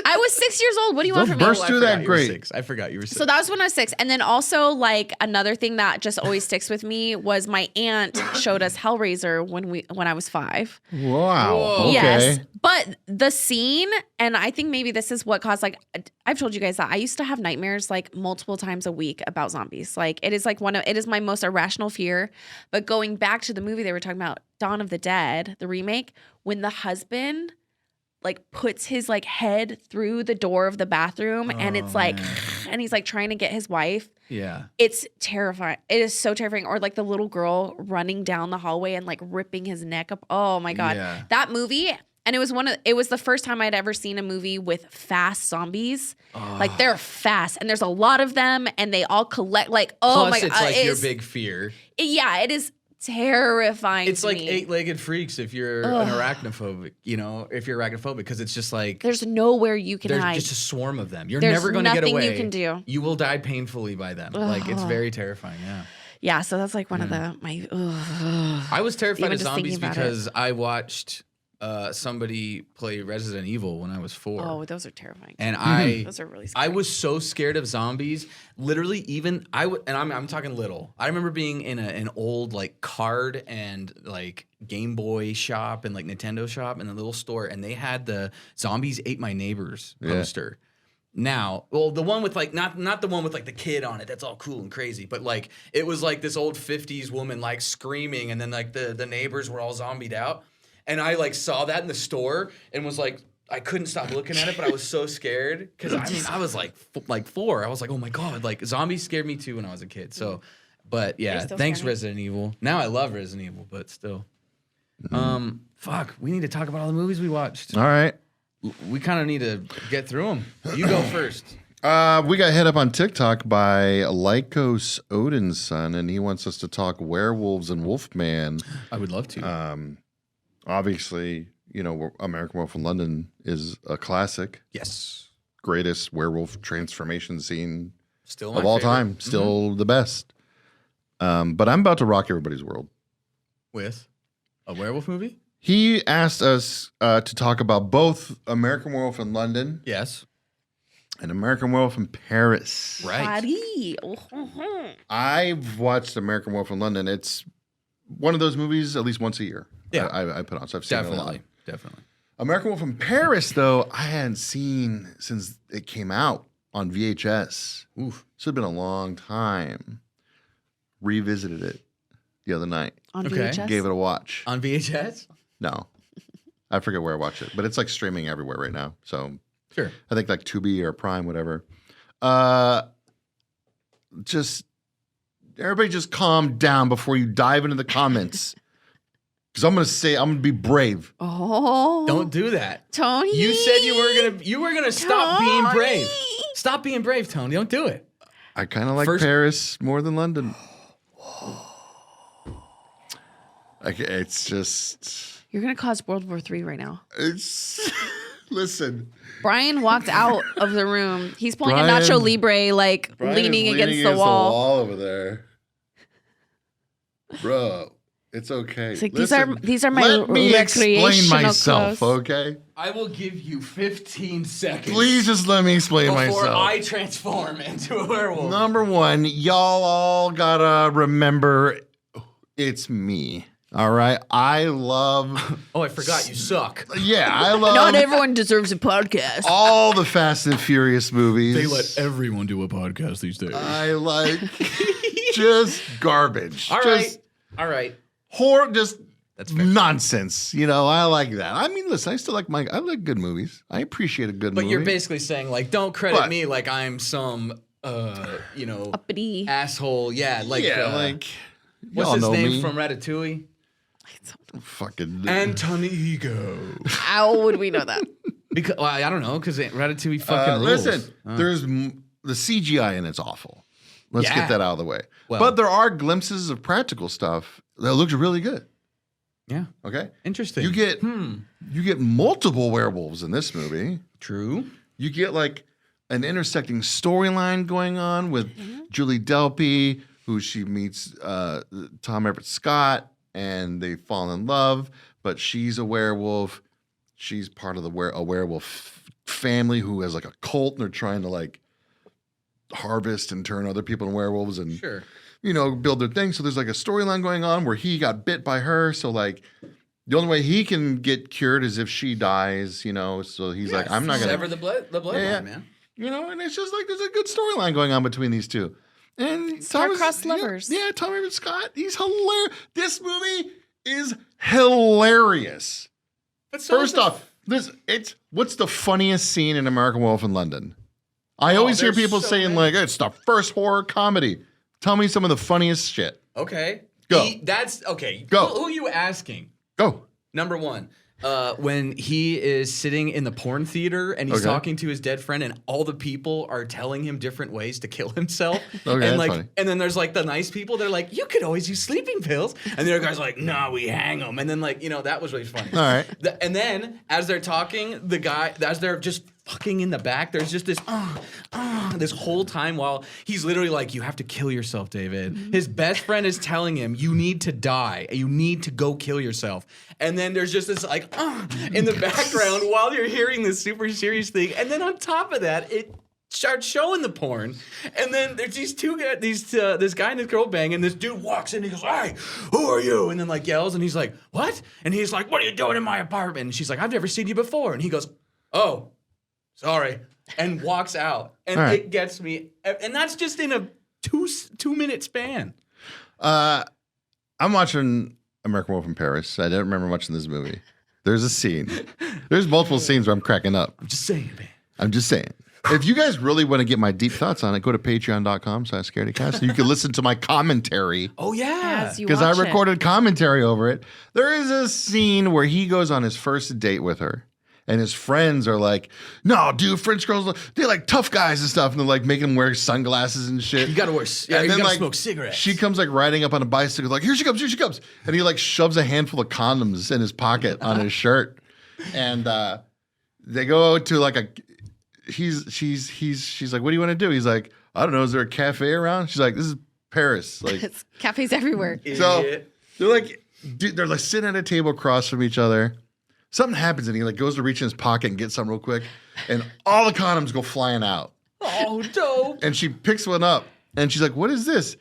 I was 6 years old. What do you want Don't from me? burst through that grate. I forgot you were 6. So that was when I was 6. And then also, like, another thing that just always sticks with me was my aunt showed us Hellraiser when I was 5. Wow. Whoa. Okay. Yes. But the scene, and I think maybe this is what caused, like, I've told you guys that I used to have nightmares like multiple times a week about zombies. Like, it is my most irrational fear. But going back to the movie they were talking about, Dawn of the Dead, the remake, when the husband like puts his like head through the door of the bathroom and it's like, and he's like trying to get his wife. Yeah. It's terrifying. It is so terrifying. Or like the little girl running down the hallway and like ripping his neck up. Oh my God. Yeah. That movie. And it was the first time I'd ever seen a movie with fast zombies. Like they're fast and there's a lot of them and they all collect like, oh Plus, my God. it's like your big fear. It is terrifying. It's to like me. 8-legged freaks if you're an arachnophobic, if you're arachnophobic, because it's just like There's nowhere you can there's hide. just a swarm of them. You're There's never going to get nothing away. you can do. You will die painfully by them. Like it's very terrifying. Yeah. Yeah, so that's like one of my. I was terrified Even of just thinking zombies about it. because I watched somebody play Resident Evil when I was 4. Oh, those are terrifying. And Those are really scary. I was so scared of zombies. Literally, even I'm talking little. I remember being in an old like card and like Game Boy shop and like Nintendo shop in a little store, and they had the Zombies Ate My Neighbors poster. Now, well, the one with like not the one with like the kid on it. That's all cool and crazy, but like it was like this old 50s woman like screaming, and then like the neighbors were all zombied out. And I like saw that in the store and was like, I couldn't stop looking at it, but I was so scared because I was like 4. I was like, oh my God, like zombies scared me too when I was a kid. So, but yeah, still thanks scary. Resident Evil. Now I love Resident Evil, but still, fuck, we need to talk about all the movies we watched. All right. We kind of need to get through them. You go first. We got hit up on TikTok by Lycos Odin's son, and he wants us to talk werewolves and Wolfman. I would love to. Obviously, American Werewolf in London is a classic, Yes, greatest werewolf transformation scene still my of all favorite. time, still the best. But I'm about to rock everybody's world. With a werewolf movie. He asked us to talk about both American Werewolf in London Yes, and American Werewolf in Paris. right. Paris. Oh. I've watched American Werewolf in London. It's one of those movies at least once a year. Yeah. I put on. So I've seen it a lot. Definitely. American Wolf in Paris, though, I hadn't seen since it came out on VHS. Oof. So it's been a long time. Revisited it the other night. On Okay. VHS? Gave it a watch. On VHS. No. I forget where I watched it, but it's like streaming everywhere right now. So Sure. I think like Tubi or Prime, whatever. Just everybody just calm down before you dive into the comments. Because I'm going to be brave. Oh. Don't do that. Tony. You said you were gonna stop being brave. Tony. Stop being brave, Tony. Don't do it. I kind of like First- Paris more than London. It's just, You're going to cause World War III right now. it's, listen. Brian walked out of the room. He's pulling a Brian- Nacho Libre, like Brian leaning is against the wall. over there. Bro, it's okay. It's like, Listen, these are my let me explain recreational myself, clothes. okay? I will give you 15 seconds. Please just let me explain before myself. I transform into a werewolf. Number one, y'all all gotta remember it's me. All right? I love, Oh, I forgot you suck. I love Not everyone deserves a podcast. all the Fast and Furious movies. everyone do a podcast these days. I like just garbage. All Just right. horror, just That's fair. nonsense. I like that. I mean, listen, I like good movies. I appreciate a good But movie. you're basically saying like, don't credit But- me like I'm some, Uppity. asshole. Yeah, like, y'all what's his know name me. from Ratatouille? Fucking Antonigo. How would we know that? Because I don't know, because Ratatouille fucking rules. listen, there's the CGI in it's awful. Let's Yeah. get that out of the way. Well- but there are glimpses of practical stuff that looks really good. Yeah, Okay, interesting. you get multiple werewolves in this movie. True. You get like an intersecting storyline going on with Julie Delpy, who she meets Tom Everett Scott, and they fall in love, but she's a werewolf. She's part of a werewolf family who has like a cult, and they're trying to like harvest and turn other people into werewolves and Sure. build their thing. So there's like a storyline going on where he got bit by her. So like the only way he can get cured is if she dies, So he's like, I'm not going to sever the bloodline, man. and it's just like there's a good storyline going on between these two. And Star-crossed lovers. Yeah, Tommy Scott, he's hilarious. This movie is hilarious. But so First off, what's the funniest scene in American Wolf in London? I always hear there's people so saying many. like, it's the first horror comedy. Tell me some of the funniest shit. Okay. Go. That's okay. Go. Who are you asking? Go. Number one, when he is sitting in the porn theater and he's Okay. talking to his dead friend, and all the people are telling him different ways to kill himself. Okay, and that's like, funny. and then there's like the nice people. They're like, you could always use sleeping pills, and the other guy's like, no, we hang them. And then like, that was really funny. All right. And then as they're talking, as they're just fucking in the back, there's just this this whole time while he's literally like, you have to kill yourself, David. His best friend is telling him, you need to die. You need to go kill yourself. And then there's just this like, in the background while you're hearing this super serious thing. And then on top of that, it starts showing the porn. And then there's these two guys, this guy and this girl bang, and this dude walks in and he goes, hey, who are you? And then like yells, and he's like, what? And he's like, what are you doing in my apartment? And she's like, I've never seen you before. And he goes, oh, sorry, and walks out. And right. It gets me. And that's just in a 2-minute span. I'm watching American Wolf in Paris. I don't remember much in this movie. There's a scene. There's multiple scenes where I'm cracking up. I'm just saying, man. I'm just saying. If you guys really want to get my deep thoughts on it, go to patreon.com/Scaredycast. You can listen to my commentary. Oh, yeah. As you Because I watch it. recorded commentary over it. There is a scene where he goes on his first date with her. And his friends are like, no, dude, French girls, they're like tough guys and stuff. And they're like making him wear sunglasses and shit. You gotta wear, And you then, gotta like, smoke cigarettes. She comes like riding up on a bicycle, like, here she comes. And he like shoves a handful of condoms in his pocket on his shirt. And they go to like she's like, what do you want to do? He's like, I don't know, is there a cafe around? She's like, this is Paris. Like, It's cafes everywhere. so Idiot. they're like sitting at a table across from each other. Something happens and he like goes to reach in his pocket and get something real quick, and all the condoms go flying out. Oh, dope. And she picks one up and she's like, what is this?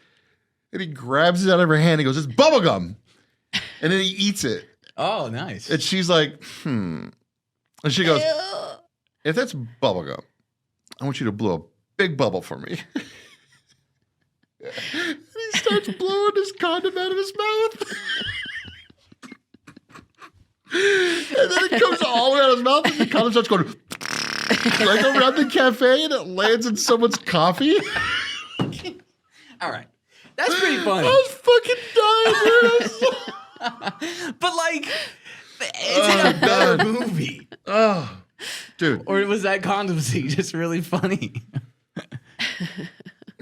And he grabs it out of her hand. He goes, it's bubble gum. And then he eats it. Oh, nice. And she's like, And she goes, if that's bubble gum, I want you to blow a big bubble for me. And he starts blowing his condom out of his mouth. And then it comes all around his mouth, and the condom starts going like around the cafe, and it lands in someone's coffee. All right. That's pretty funny. I was fucking dying, dude. But like, is it a better movie? Oh, dude. Or was that condom scene just really funny?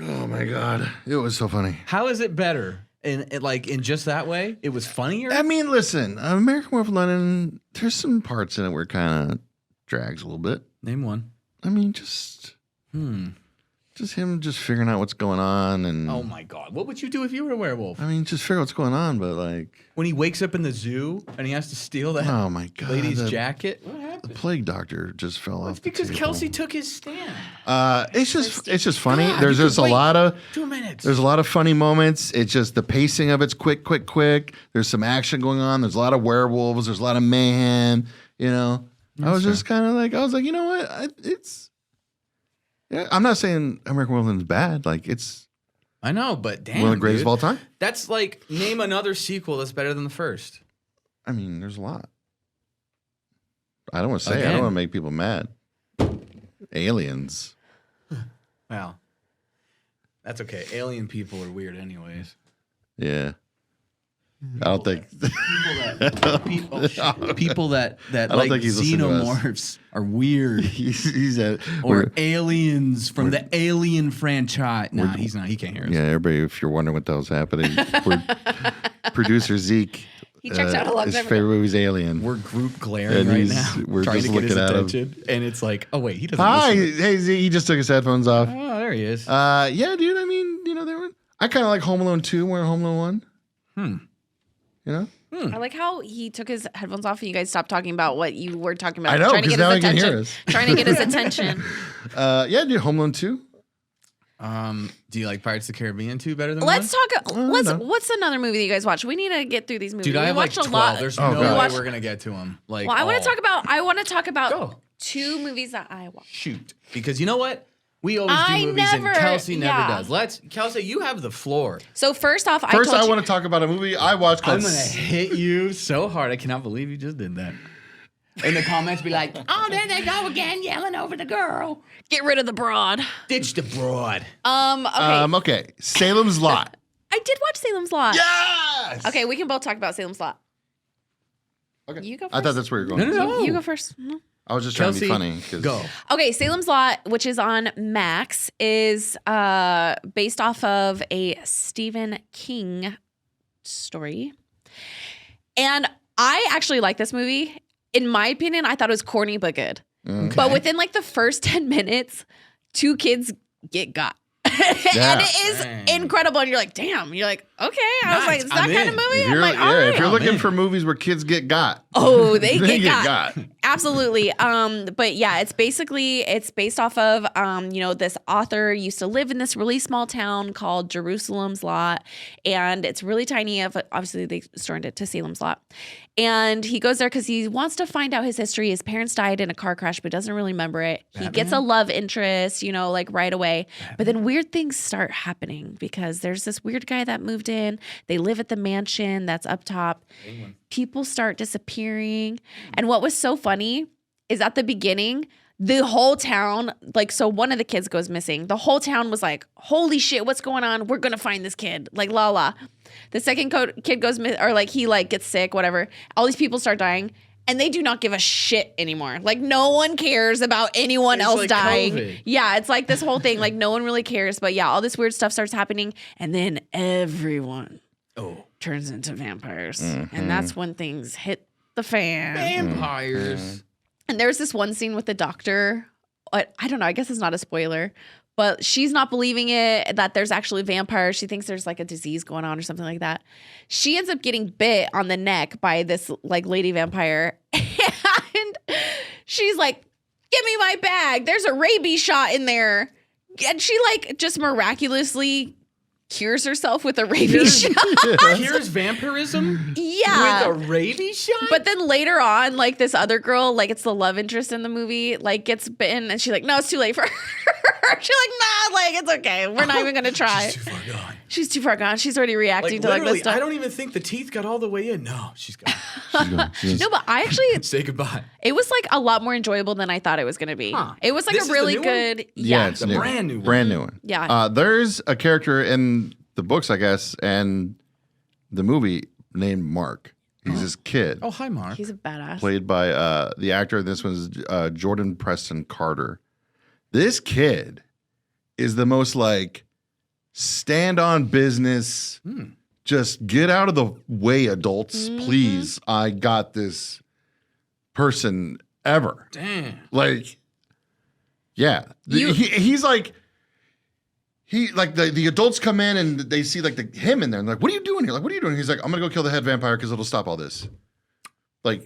Oh my God. It was so funny. How is it better? In just that way? It was funnier? I mean, listen, American Wolf of London, there's some parts in it where it kind of drags a little bit. Name one. I mean, just him just figuring out what's going on. And Oh my God. What would you do if you were a werewolf? I mean, just figure out what's going on, but like, When he wakes up in the zoo and he has to steal that oh my God. lady's the, jacket? What The happened? plague doctor just fell off. It's because the table. Kelsey took his stand. It's just funny. God, There's you just could a wait lot of 2 minutes. There's a lot of funny moments. It's just the pacing of it's quick. There's some action going on. There's a lot of werewolves. There's a lot of mayhem. I was just kind of like, you know what? I'm not saying American Wolf is bad. Like, it's I know, but damn, one of the greatest dude. of all time. That's like, name another sequel that's better than the first. I mean, there's a lot. I don't want to say. I Again. don't want to make people mad. Aliens. Wow. That's okay. Alien people are weird anyways. Yeah. I don't think. People that I don't like think he's listening to us. xenomorphs are weird. he's at. Or aliens from the Alien franchise. Nah, he's not. He can't hear us. Yeah, everybody, if you're wondering what the hell's happening, producer Zeke. He checks out a long his time ago. favorite movie's Alien. We're group glaring And right he's- now. we're trying just to get his looking at him. attention. And it's like, oh, wait, he doesn't Hi, listen. hey Zeke, he just took his headphones off. Oh, there he is. Yeah, dude. I mean, they were. I kind of like Home Alone 2 more than Home Alone 1. You know? I like how he took his headphones off and you guys stopped talking about what you were talking about. I know, trying to 'cause get now his he can attention. hear us. Trying to get his attention. Yeah, dude, Home Alone 2. Do you like Pirates of the Caribbean 2 better than Let's one? talk. What's another movie that you guys watch? We need to get through these movies. Dude, I we have like watched 12. a lot. There's Oh, no God. way we're gonna get to them. Like, Well, I want all. to talk about Go. 2 movies that I watched. Shoot, because you know what? We always I do movies, never- and Kelsey never yeah. does. Kelsey, you have the floor. So first off, First, I I told want to talk about a movie I watched called I'm gonna hit you so hard. I cannot believe you just did that. In the comments, be like, "Oh, there they go again, yelling over the girl. get rid of the broad. Ditch the broad." Okay. Okay, Salem's Lot. I did watch Salem's Lot. Yes. Okay, we can both talk about Salem's Lot. Okay. You go I thought first. that's where you're going. No. You go first. No. I was just trying to be Kelsey, funny. 'Cause- Go. Okay, Salem's Lot, which is on Max, is based off of a Stephen King story. And I actually like this movie. In my opinion, I thought it was corny but good. But within like the first 10 minutes, 2 kids get got. Yeah. And it is Dang. incredible. And you're like, damn. You're like, okay. I was Nice. like, is that I'm kind of in. movie? If I'm you're, like, all yeah, right. if you're looking in. for movies where kids get got, Oh, they they get got. Absolutely. But yeah, it's based off of this author used to live in this really small town called Jerusalem's Lot, and it's really tiny. Obviously they shortened it to Salem's Lot. And he goes there because he wants to find out his history. His parents died in a car crash, but doesn't really remember it. He gets a love interest, like right away. But then weird things start happening because there's this weird guy that moved in. They live at the mansion that's up top. People start disappearing. And what was so funny is at the beginning, the whole town, so one of the kids goes missing. The whole town was like, holy shit, what's going on? We're going to find this kid. Like, la la. The second kid goes he gets sick, whatever. All these people start dying. And they do not give a shit anymore. Like, no one cares about anyone else like dying. COVID. Yeah, it's like this whole thing. Like, no one really cares. But yeah, all this weird stuff starts happening. And then everyone turns into vampires. And that's when things hit the fan. Vampires. And there's this one scene with the doctor. I don't know. I guess it's not a spoiler. But she's not believing it, that there's actually vampires. She thinks there's like a disease going on or something like that. She ends up getting bit on the neck by this lady vampire. And she's like, give me my bag. There's a rabies shot in there. And she just miraculously cures herself with a rabies shot. Here's vampirism Yeah. with a rabies shot. But then later on, this other girl, it's the love interest in the movie, gets bitten and she's like, no, it's too late for her. She's like, nah, it's okay. We're not even going to try. She's too far gone. She's too far gone. She's already reacting to Literally, this stuff. I don't even think the teeth got all the way in. No, she's gone. No, but I actually, Say goodbye. it was a lot more enjoyable than I thought it was going to be. Huh. It was This a is the really new one? good, yeah, it's The new. brand new one. Brand new one. Yeah. There's a character in the books, I guess, and the movie named Mark. He's this kid Oh, hi, Mark. He's a badass. played by the actor. This one's Jordan Preston Carter. This kid is the most stand on business. Just get out of the way, adults, please. I got this person ever. Damn. Yeah. He's the adults come in and they see him in there and what are you doing here? What are you doing? He's like, I'm gonna go kill the head vampire because it'll stop all this. Damn.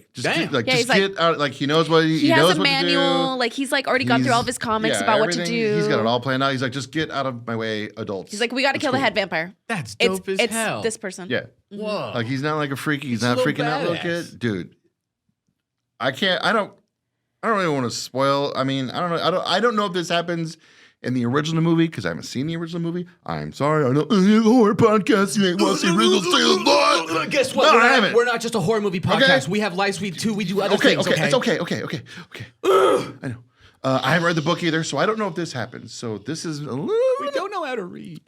he's get out. He knows what he knows has a what to do. manual. He's already gone through all of his comics Yeah, about what to everything. do. He's got it all planned out. He's like, just get out of my way, adults. He's like, we got to It's kill the cool. head vampire. That's It's dope as hell. this person. Yeah. Whoa. He's not a freaky. He's He's a not little freaking out little badass. kid. Dude. I don't really want to spoil. I mean, I don't know. I don't know if this happens in the original movie because I haven't seen the original movie. I'm sorry. I know the horror podcast. You ain't watched the original Salem's Lot. Guess what? No, I haven't. We're not just a horror movie podcast. We have lives. We do other things. Okay. It's okay. I know. I haven't read the book either, so I don't know if this happens. So this is a little. We don't know how to read.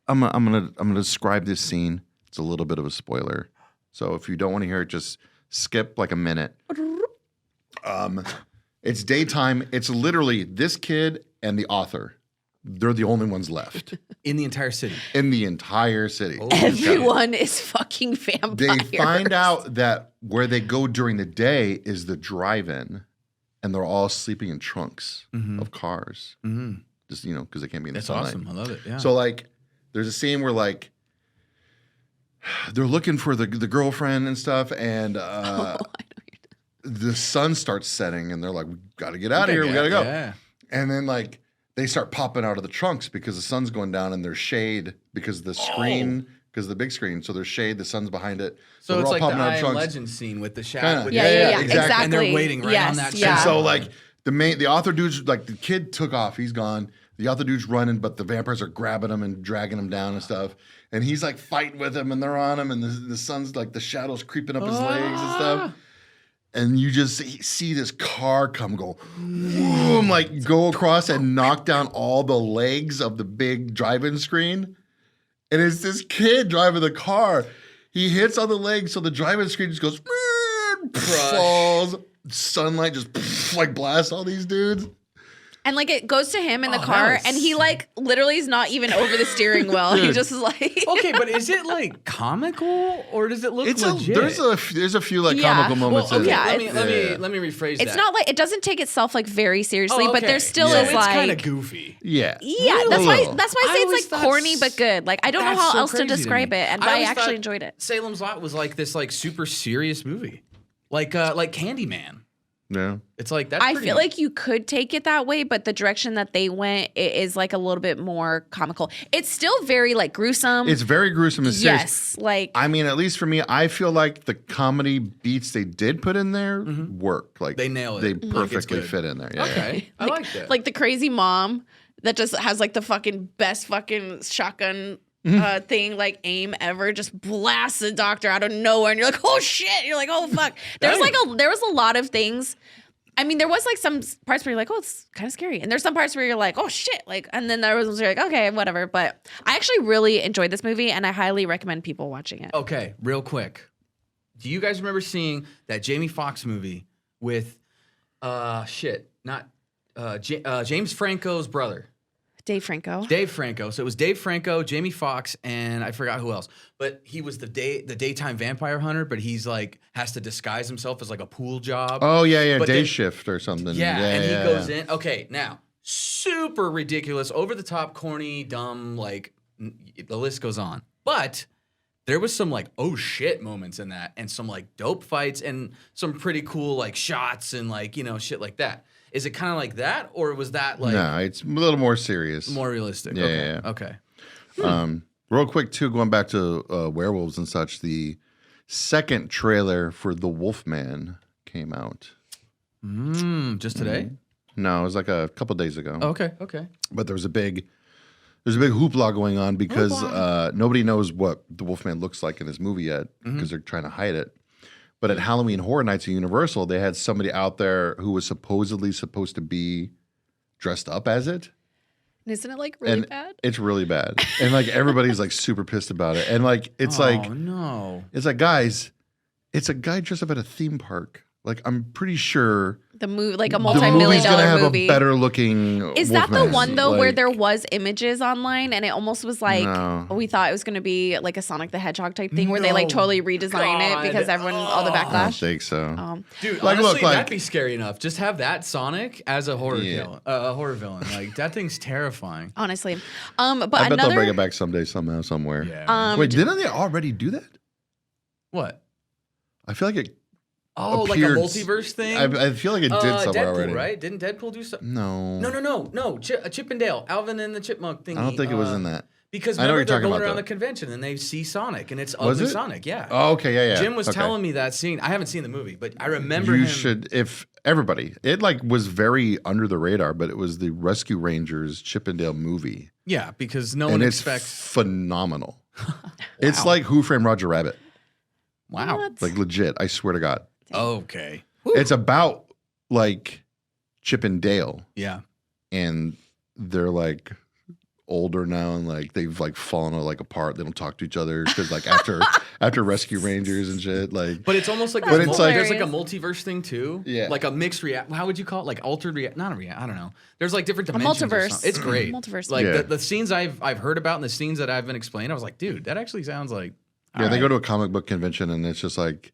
I'm gonna describe this scene. It's a little bit of a spoiler, so if you don't want to hear it, just skip a minute. It's daytime. It's literally this kid and the author. They're the only ones left In the entire city. in the entire city. Everyone is fucking vampires. They find out that where they go during the day is the drive-in, and they're all sleeping in trunks of cars. Just because they can't be in the That's sunlight. awesome. I love it. Yeah. So there's a scene where they're looking for the girlfriend and stuff, and Oh, I know the sun starts setting, and they're like, "We got to get out of here. We got to go." Yeah. And then like they start popping out of the trunks because the sun's going down, and there's shade because of the screen, because of the big screen. So there's shade. The sun's behind it. So they're it's all like the popping out I of Am trunks. Legend scene with the shadow. Kinda. With Yeah, the- exactly. And they're waiting right on that yeah. And shadow. so like the author dude's like the kid took off, he's gone. The author dude's running, but the vampires are grabbing him and dragging him down and stuff. And he's like fighting with him, and they're on him, and the sun's like the shadows creeping up his legs and stuff. And you just see this car go, boom, like go across and knock down all the legs of the big drive-in screen. And it's this kid driving the car. He hits on the legs, so the drive-in screen just goes, falls. Sunlight just like blasts all these dudes. And like it goes to him in the Oh, car, that was and he like literally is not even over the steering wheel. He Dude. just is like, Okay, but is it like comical or does it look legit? There's a few like Yeah. comical moments. Well, okay, in it. let me rephrase that. it's not like it doesn't take itself like very seriously, Oh, but okay. there still Yeah. is So it's kind of like. goofy. Yeah. Yeah, A that's why little. that's why I I say always it's like thought corny but good. Like I don't know That's how so else to crazy to describe me. it, and I but I always actually thought enjoyed it. Salem's Lot was like this like super serious movie, like Candyman. Yeah. It's like that's. I pretty- feel like you could take it that way, but the direction that they went it is like a little bit more comical. It's still very like gruesome. It's very gruesome and serious. yes, like I mean, at least for me, I feel like the comedy beats they did put in there work. Like They nail it. They Like, it's perfectly good. fit in there. Yeah, Okay, I like that. like the crazy mom that just has like the fucking best fucking shotgun thing like aim ever, just blasts the doctor out of nowhere, and you're like, oh shit, you're like, oh fuck. There was a lot of things. I mean, there was like some parts where you're like, oh, it's kind of scary, and there's some parts where you're like, oh shit, like, and then there was ones where you're like, okay, whatever. But I actually really enjoyed this movie, and I highly recommend people watching it. Okay, real quick. Do you guys remember seeing that Jamie Foxx movie with James Franco's brother? Dave Franco. Dave Franco. So it was Dave Franco, Jamie Foxx, and I forgot who else. But he was the daytime vampire hunter, but he's like has to disguise himself as like a pool job. Oh yeah, But day then- shift or something. Yeah, and yeah, he goes in. Okay, now super ridiculous, over the top, corny, dumb. Like the list goes on. But there was some like oh shit moments in that, and some like dope fights, and some pretty cool like shots and like shit like that. Is it kind of like that, or was that like No, it's a little more serious. more realistic? Yeah, Okay. yeah. Okay. Real quick too, going back to werewolves and such. The second trailer for The Wolfman came out. Just today? No, it was like a couple days ago. Okay. Okay. But there's a big hoopla going on because nobody knows what the Wolfman looks like in this movie yet because they're trying to hide it. But at Halloween Horror Nights at Universal, they had somebody out there who was supposedly supposed to be dressed up as it. Isn't it like really And bad? it's really bad. And like everybody's like super pissed about it. And like it's oh like no. it's like guys, it's a guy dressed up at a theme park. Like I'm pretty sure The movie, like a the multi-million movie's gonna dollar have movie. a better looking. Is that the Wolfman. one though where Like, there was images online and it almost was like No. we thought it was going to be like a Sonic the Hedgehog type thing where they like No. totally redesign God. it because everyone all the Oh. I don't backlash. think so. Dude, Like, honestly, look, like- that'd be scary enough. Just have that Sonic as a horror Yeah. villain. A horror villain. Like that thing's terrifying. Honestly, but I bet they'll another bring it back someday, somehow, somewhere. Yeah. Wait, didn't they already do that? What? I feel like it. Oh, appeared- like a multiverse thing? I feel like it did somewhere Deadpool, already. right? Didn't Deadpool do something? No. No. Chip and Dale, Alvin and the Chipmunk thing. I don't think it was in that. Because I know what remember you're they're talking going about, around though. the convention and they see Sonic and it's Was ugly it? Sonic. Yeah. Oh, okay, yeah. Jim was Okay. telling me that scene. I haven't seen the movie, but I remember You him. should, if everybody, it like was very under the radar, but it was the Rescue Rangers Chippendale movie, Yeah, because no and one it's expects. phenomenal. It's like Who Framed Roger Rabbit, Wow. What? like legit. I swear to God, Okay. it's about like Chip and Dale, Yeah. and they're like older now and like they've like fallen like apart. They don't talk to each other because like after Rescue Rangers and shit. Like, But it's almost like But there's, it's like- there's like a multiverse thing too. Yeah. Like a mixed How would you call it? Like altered not a react. I don't know. There's like different A dimensions. or multiverse. something. It's great. Multiverse. Like Yeah. the scenes I've heard about and the scenes that I've been explained, I was like, dude, that actually sounds like yeah, they go to a comic book convention and it's just like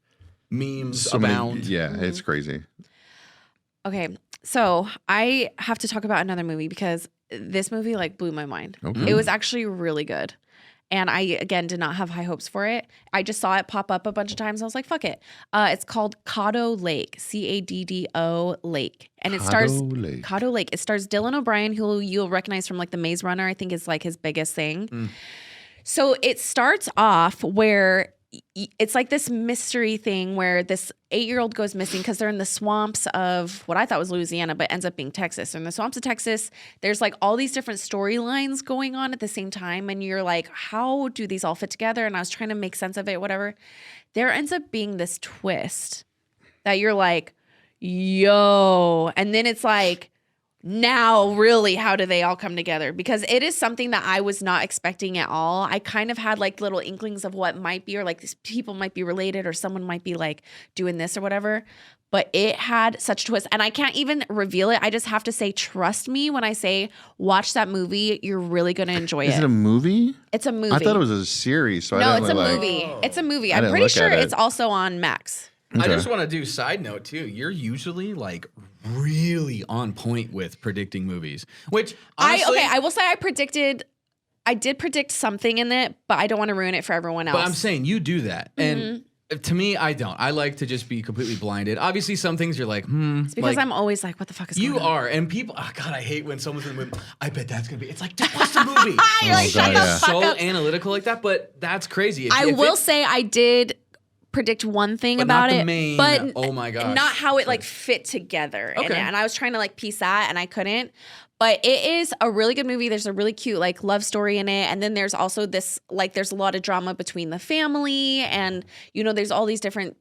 memes so many. abound. Yeah, it's crazy. Okay, so I have to talk about another movie because this movie like blew my mind. Okay. It was actually really good. And I, again, did not have high hopes for it. I just saw it pop up a bunch of times. I was like, fuck it. It's called Caddo Lake, Caddo Lake. And it stars Caddo Lake. It stars Dylan O'Brien, who you'll recognize from like The Maze Runner, I think is like his biggest thing. So it starts off where it's like this mystery thing where this 8-year-old goes missing because they're in the swamps of what I thought was Louisiana, but ends up being Texas. In the swamps of Texas, there's like all these different storylines going on at the same time. And you're like, how do these all fit together? And I was trying to make sense of it, whatever. There ends up being this twist that you're like, yo. And then it's like, now really how do they all come together? Because it is something that I was not expecting at all. I kind of had like little inklings of what might be, or like these people might be related, or someone might be like doing this or whatever, but it had such a twist, and I can't even reveal it. I just have to say, trust me when I say watch that movie. You're really going to enjoy it. Is it a movie? It's a movie. I thought it was a series. So no, I it's didn't a movie. It's a movie. I'm didn't pretty look sure at it. it's also on Max. I just want to do side note too. You're usually like really on point with predicting movies, which honestly, I will say I did predict something in it, but I don't want to ruin it for everyone else. but I'm saying you do that, and to me, I don't. I like to just be completely blinded. Obviously, some things you're like, It's because like, I'm always like, what the fuck is going on? You are, and people. Oh God, I hate when someone's in the movie. I bet that's gonna be. It's like just watch the movie. You're like, shut the fuck so up. analytical like that, but that's crazy. I will say I did predict one thing But about not the it, main- but oh my gosh. not how it like fit together. Okay. And I was trying to like piece that, and I couldn't. But it is a really good movie. There's a really cute like love story in it, and then there's also this like there's a lot of drama between the family, and there's all these different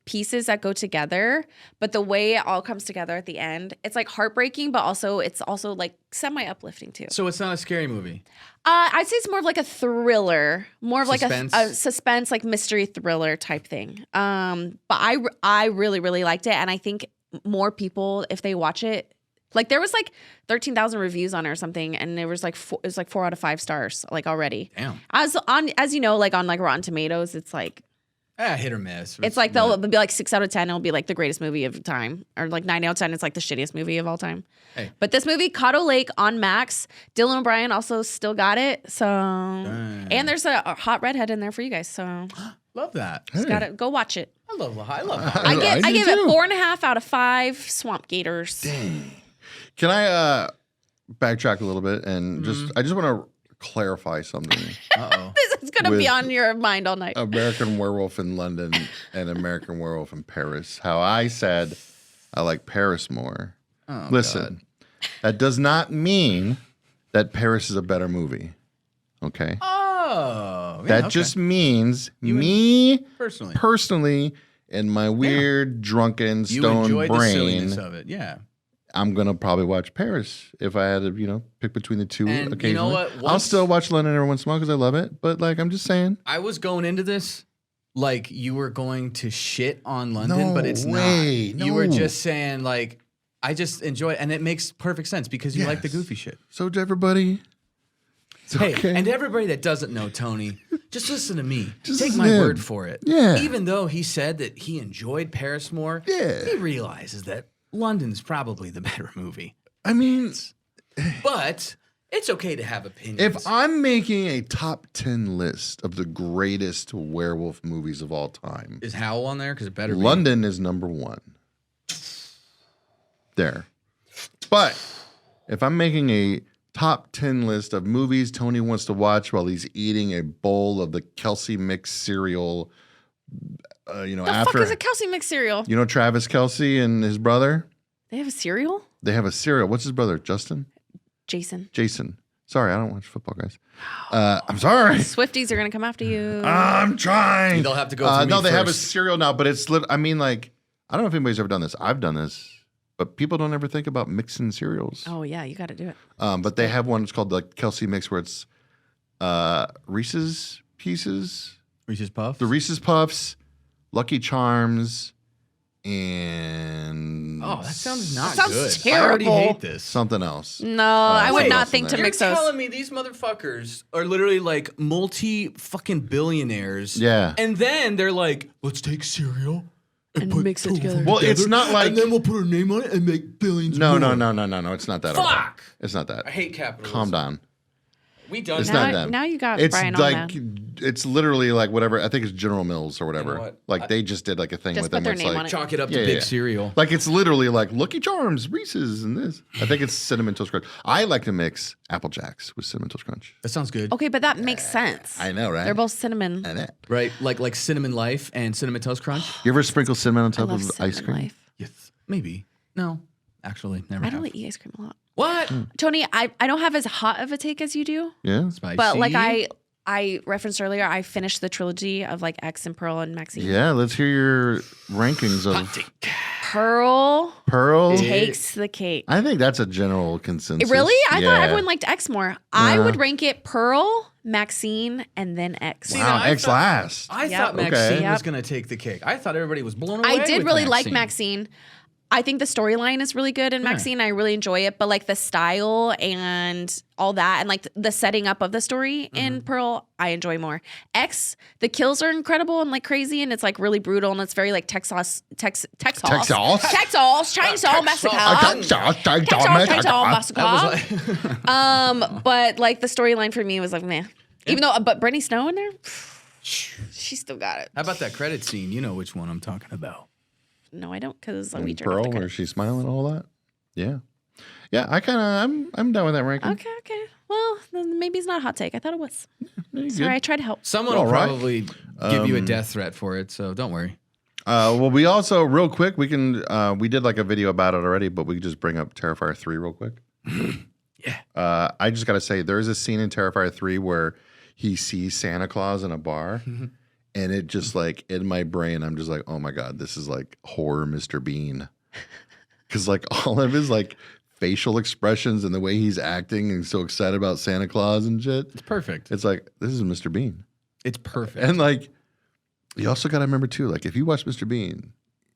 pieces that go together. But the way it all comes together at the end, it's like heartbreaking, but it's also like semi uplifting too. So it's not a scary movie. I'd say it's more of like a thriller, more of Suspense? like a suspense, like mystery thriller type thing. But I really, really liked it. And I think more people, if they watch it, like there was like 13,000 reviews on it or something. And it was like 4 out of 5 stars like already. Damn. As you know, like on like Rotten Tomatoes, it's like, Hit or miss. it's like they'll be like 6 out of 10. It'll be like the greatest movie of time, or like 9 out of 10. It's like the shittiest movie of all time. Hey. But this movie, Caddo Lake on Max, Dylan O'Brien also still got it. So, and there's a hot redhead in there for you guys. So, Love that. just gotta go watch it. I love. I give it 4.5 out of 5 Swamp Gators. Can I backtrack a little bit and I just want to clarify something. This is gonna be With- on your mind all night. American Werewolf in London and American Werewolf in Paris. How I said I like Paris more. Oh, Listen, that does not mean that Paris is a better movie. Okay? Oh, yeah, that okay. just means me personally. personally in my weird, drunken, You stone enjoyed the brain. silliness of it, yeah. I'm gonna probably watch Paris if I had to, pick between the two And occasionally. you know what? I'll still watch London every once in a while because I love it. But like, I'm just saying. I was going into this like you were going to shit on London, No but it's way, not. You were no. just saying like, I just enjoy it, and it makes perfect sense because you like the Yes. goofy shit. So to everybody, it's Hey, okay. and everybody that doesn't know Tony, just listen to me. Just Take listen my to him. word for it. Yeah. Even though he said that he enjoyed Paris more, Yeah. he realizes that London's probably the better movie. I mean, But it's okay to have opinions. if I'm making a top 10 list of the greatest werewolf movies of all time, Is Howl on there? Because it better be. London is number 1. There. But if I'm making a top 10 list of movies Tony wants to watch while he's eating a bowl of the Kelsey mix cereal, The after fuck is a Kelsey mix cereal? Travis Kelsey and his brother, They have a cereal? they have a cereal. What's his brother? Justin? Jason. Jason. Sorry, I don't watch football, guys. I'm sorry. Swifties are gonna come after you. I'm trying. They'll have to go through No, me they have a first. cereal now, but it's I mean, like, I don't know if anybody's ever done this. I've done this, but people don't ever think about mixing cereals. Oh yeah, you got to do it. But they have one. It's called the Kelsey Mix, where it's Reese's Pieces, Reese's Puff. the Reese's Puffs, Lucky Charms, and Oh, that sounds not That sounds good. terrible. I already hate this. something else. No, I would wait. not think to You're mix those. telling me these motherfuckers are literally like multi-fucking billionaires. Yeah. And then they're like, let's take cereal And put mix it two of them together. Well, it's not like and then we'll put our name on it and make billions no. more. It's not that. at all. Fuck! It's not that. I hate capitalism. Calm down. We done. It's now, not them. now you got It's Brian like on that. it's literally like whatever. I think it's General Mills or whatever. You know what? Like they just did like a thing Just with put them. their It's name like on it. Chalk it up Yeah, to big yeah. cereal. like it's literally like Lucky Charms, Reese's, and this. I think it's Cinnamon Toast Crunch. I like to mix Apple Jacks with Cinnamon Toast Crunch. That sounds good. Okay, but that makes sense. I know, right? They're both cinnamon. I know. Right? Like Cinnamon Life and Cinnamon Toast Crunch? You ever sprinkle cinnamon on I top love of cinnamon ice cream? life. Yes. Maybe. No. Actually, never I don't have. eat ice cream a lot. What? Tony, I don't have as hot of a take as you do, Yeah. Spicy. but like I referenced earlier, I finished the trilogy of like X and Pearl and Maxine. Yeah. Let's hear your rankings Hot of take. Pearl Pearl. takes the cake. I think that's a general consensus. Really? I Yeah. thought everyone liked X more. I would rank it Pearl, Maxine, and then X. See, Wow, now I X thought- last. I Yep. thought Okay. Maxine Yep. was going to take the cake. I thought everybody was blown away. I did with really like Maxine. Maxine. I think the storyline is really good in Maxine. I really enjoy it, but like the style and all that, and like the setting up of the story in Pearl, I enjoy more. X, the kills are incredible and like crazy, and it's like really brutal, and it's very like Texas, Texas? Chainsaw Massacre. That was like, But like the storyline for me was like, meh. Even though, but Brittany Snow in there, she still got it. how about that credit scene? You know which one I'm talking about. No, I don't, because we turned off the Pearl, where credits. she's smiling, all that. Yeah. Yeah. I kind of, I'm done with that ranking. Okay. Well, then maybe it's not a hot take. I thought it was. You're Sorry, I good. tried to help. Someone All will right. probably give you a death threat for it, so don't worry. Well, we also, real quick, we can, we did like a video about it already, but we can just bring up Terrifier 3 real quick. Yeah. I just got to say, there's a scene in Terrifier 3 where he sees Santa Claus in a bar. And it just like in my brain, I'm just like, oh my God, this is like horror Mr. Bean. Cause like all of his like facial expressions and the way he's acting and so excited about Santa Claus and shit. It's perfect. It's like, this is Mr. Bean. It's perfect. And like, you also got to remember too, like if you watch Mr. Bean,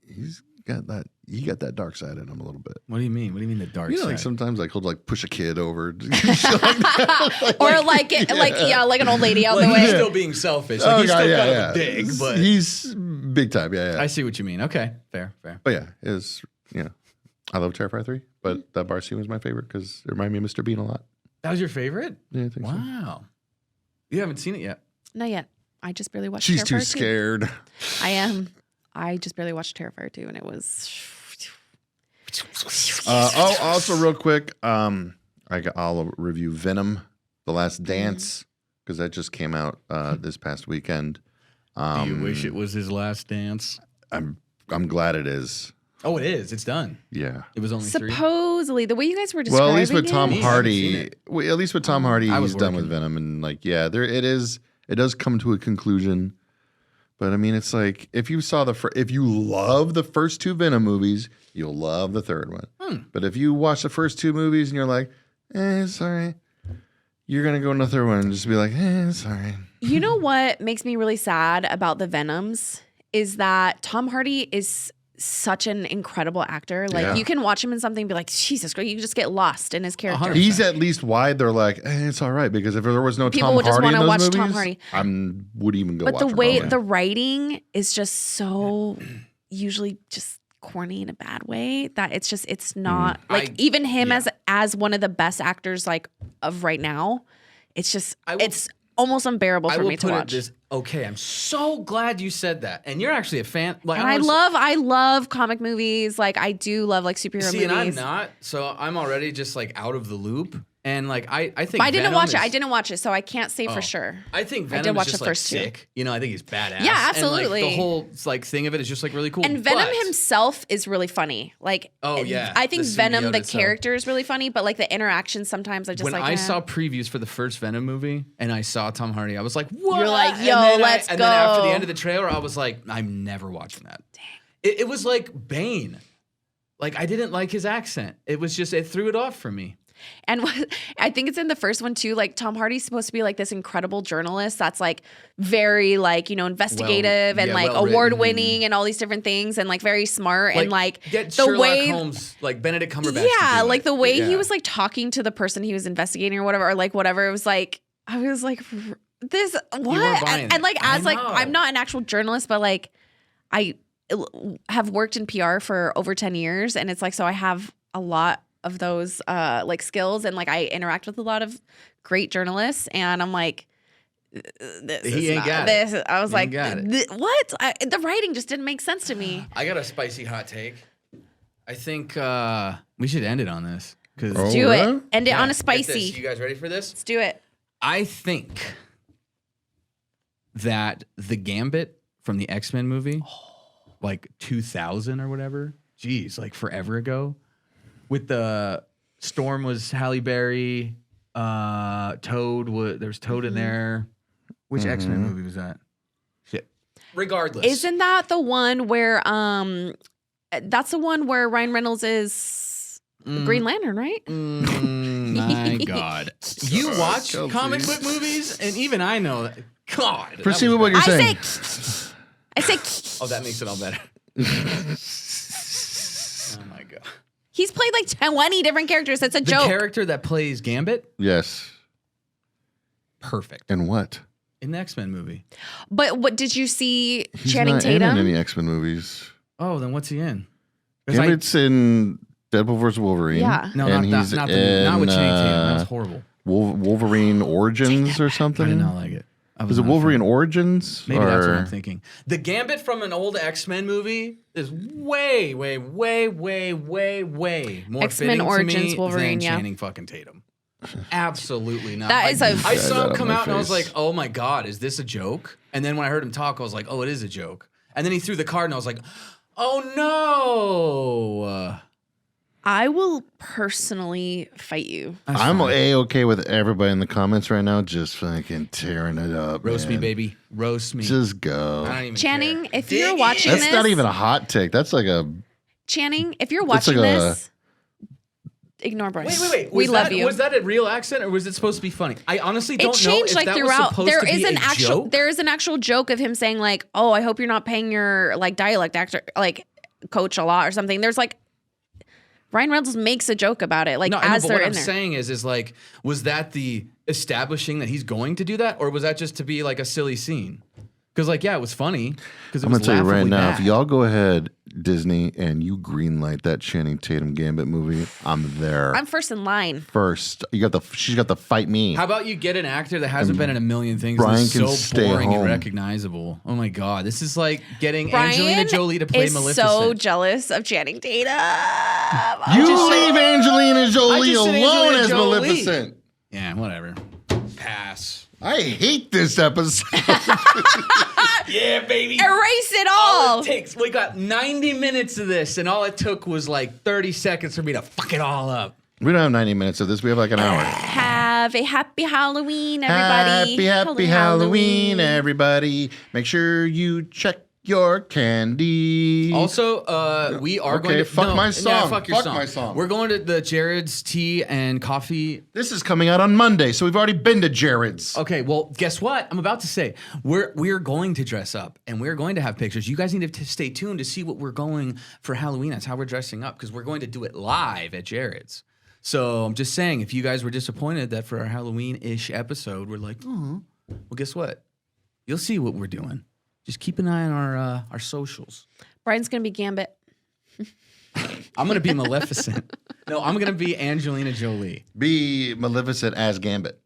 he got that dark side in him a little bit. What do you mean? What do you mean the dark You know, side? like sometimes like he'll like push a kid over. Or like an old lady out like the he's way. still being selfish. Like he's still kind of a dick, but He's big time, yeah. I see what you mean. Okay, fair. But yeah, I love Terrifier 3, but that bar scene was my favorite because it reminded me of Mr. Bean a lot. That was your favorite? Yeah, I think so. Wow. You haven't seen it yet. Not yet. I just barely watched She's Terrifier too 2. scared. I am. I just barely watched Terrifier 2, and it was. Also real quick, I'll review Venom, The Last Dance, because that just came out this past weekend. Do you wish it was his last dance? I'm glad it is. Oh, it is. It's done. Yeah. It was only 3. Supposedly, the way you guys were describing Well, at least with Tom it, Me, I haven't seen Hardy, it. at least with Tom Hardy, I was he's done with working. Venom, and like, yeah, there it is. It does come to a conclusion, but I mean, it's like if you saw if you love the first 2 Venom movies, you'll love the third one. But if you watch the first 2 movies and you're like, it's all right, you're gonna go in the third one and just be like, it's all right. You know what makes me really sad about the Venoms is that Tom Hardy is such an incredible actor. Like Yeah. you can watch him in something and be like, Jesus Christ, you can just get lost in his character. 100%. He's at least wide. They're like, it's all right, because if there was no People Tom would just Hardy in wanna those watch movies, Tom Hardy. I would even go. But watch the them way all. the writing is just so usually just corny in a bad way that it's not like even him as one of the best actors like of right now. It's just it's almost unbearable for me to watch. Okay, I'm so glad you said that. And you're actually a fan. Like, And I love comic movies. Like I do love like superhero See, movies. and I'm not, so I'm already just like out of the loop. And like I think But I didn't Venom watch it. is- I didn't watch it, so I can't say for Oh. sure. I think I Venom did watch is just the like first 2. sick. You know, I think he's badass. Yeah, And like absolutely. the whole like thing of it is just like really cool. And Venom but- himself is really funny. Like, Oh, yeah. I think The Venom, symbiote the itself. character, is really funny, but like the interactions sometimes I just when like. I eh. saw previews for the first Venom movie and I saw Tom Hardy, I was like, "What?" You're like, And "Yo, then let's And then after the go." end of the trailer, I was like, "I'm never watching that." Dang. It was like Bane. Like I didn't like his accent. It was just it threw it off for me. And I think it's in the first one too. Like Tom Hardy's supposed to be like this incredible journalist that's like very like, you know, investigative and like well-written. award winning and all these different things and like very smart and like get the Sherlock way Holmes, like Benedict Cumberbatch. to yeah, do like it. the way he Yeah. was like talking to the person he was investigating or whatever, it was like I was like this what buying and like it. I as like know. I'm not an actual journalist, but like I have worked in PR for over 10 years and it's like so I have a lot of those like skills, and like I interact with a lot of great journalists, and I'm like, this He is ain't not got this. it. I was He like, ain't got it. what? The writing just didn't make sense to me. I got a spicy hot take. I think we should end it on this. Oh, Do really? it. End it on a Get spicy. this. You guys ready for this? Let's do it. I think that the Gambit from the X-Men movie, like 2000 or whatever, geez, like forever ago, with the Storm was Halle Berry, Toad was, there was Toad in there. Which X-Men movie was that? Shit. Regardless. Isn't that the one where that's the one where Ryan Reynolds is Green Lantern, right? My God. You watch Kelsey. comic book movies, and even I know that. God. that Proceed was with what you're saying. I say Oh, that makes it all better. Oh my God. he's played like 20 different characters. That's a The joke. character that plays Gambit, Yes. perfect. And what? In the X-Men movie. But what did you see He's Channing not Tatum? in any X-Men movies. Oh, then what's he in? 'Cause Gambit's in Deadpool vs. Wolverine. Yeah. No, and not he's that. Not with Channing Tatum. That was in horrible. Wolverine Origins or something. I did not like it. I was Is it not a Wolverine fan. Origins? Maybe that's what or- I'm thinking. The Gambit from an old X-Men movie is way, way, way, way, way, way more X-Men fitting Origins to me Wolverine, than yeah. Channing fucking Tatum. Absolutely not. That is a- I saw him Out of come my out and I was face. like, oh my God, is this a joke? And then when I heard him talk, I was like, oh, it is a joke. And then he threw the card and I was like, oh no. I will personally fight you. That's I'm fine. A-okay with everybody in the comments right now just fucking tearing it up. Roast me, man. baby. Roast me. Just go. I don't even Channing, care. if you're Dig watching in. That's not this- even a hot take. That's like a... Channing, if you're It's like watching a- this, ignore Bryce. Wait. We Was love that, you. Was that a real accent or was it supposed to be funny? I honestly It don't know changed if like that was throughout. supposed There to be is an a actual joke. there is an actual joke of him saying like, "Oh, I hope you're not paying your like dialect actor like coach a lot or something." There's like Ryan Reynolds makes a joke about it like No, I know, as but they're what in I'm there. saying is like, was that the establishing that he's going to do that, or was that just to be like a silly scene? Because like, yeah, it was funny. Because I'm going to tell you right now, if y'all go ahead, Disney, and you greenlight that Channing Tatum Gambit movie, I'm there. I'm first in line. First. She's got to fight me. How about you get an actor that hasn't been in a million things Brian and is can so stay boring and home. recognizable? Oh my God, this is like getting Brian Angelina Jolie to play is Maleficent. so jealous of Channing Tatum. You leave Angelina Jolie just said alone Angelina as Jolie. Maleficent. Yeah, whatever. Pass. I hate this episode. Yeah, baby. Erase it All all. it takes. We got 90 minutes of this, and all it took was like 30 seconds for me to fuck it all up. We don't have 90 minutes of this. We have like an hour. Have a happy Halloween, everybody. Happy Halloween, everybody. Make sure you check your candy. Also, we are going Okay, to fuck my song. Yeah, fuck your Fuck song. my song. We're going to the Jared's Tea and Coffee. This is coming out on Monday, so we've already been to Jared's. Okay, well, guess what? I'm about to say we're going to dress up and we're going to have pictures. You guys need to stay tuned to see what we're going for Halloween. That's how we're dressing up because we're going to do it live at Jared's. So I'm just saying, if you guys were disappointed that for our Halloween-ish episode, we're like, oh, well, guess what? You'll see what we're doing. Just keep an eye on our socials. Brian's gonna be Gambit. I'm gonna be Maleficent. No, I'm gonna be Angelina Jolie. Be Maleficent as Gambit.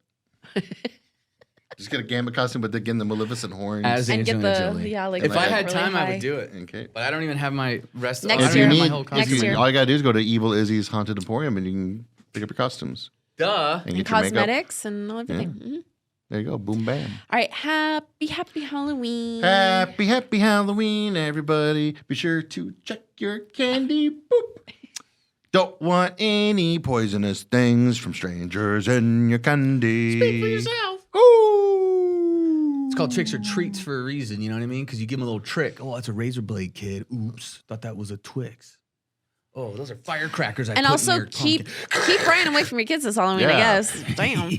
Just get a Gambit costume, but then get the Maleficent horns. As And get Angelina the Jolie. yeah, like If I like had really time, I high. would do it. Okay. But I don't even have my rest. Next I If don't you even have need, my whole if costume. Next year. all you gotta do is go to Evil Izzy's Haunted Emporium and you can pick up your costumes Duh. and And get your makeup. cosmetics and everything. Mhm. There you go. Boom, bam. All right, happy Halloween. Happy Halloween, everybody. Be sure to check your candy. Boop. Don't want any poisonous things from strangers in your candy. Speak for yourself. Ooh. It's called tricks or treats for a reason. You know what I mean? Because you give them a little trick. Oh, that's a razor blade, kid. Oops, thought that was a Twix. Oh, those are firecrackers. I And put in also your keep pumpkin. Brian away from your kids this Halloween, I Yeah. guess. Damn.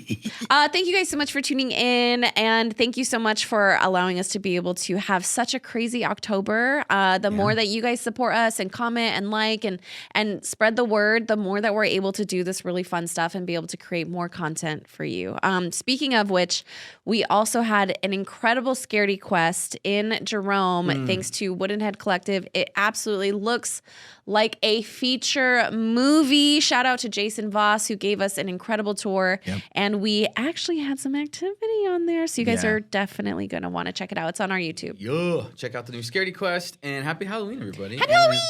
Thank you guys so much for tuning in, and thank you so much for allowing us to be able to have such a crazy October. The more that you guys support us and comment and like and spread the word, the more that we're able to do this really fun stuff and be able to create more content for you. Speaking of which, we also had an incredible Scaredy Quest in Jerome, thanks to Woodenhead Collective. It absolutely looks like a feature movie. Shout out to Jason Voss, who gave us an incredible tour. Yep. And we actually had some activity on there. So you guys Yeah. are definitely going to want to check it out. It's on our YouTube. Yo, check out the new Scaredycast and happy Halloween, everybody. Happy Halloween!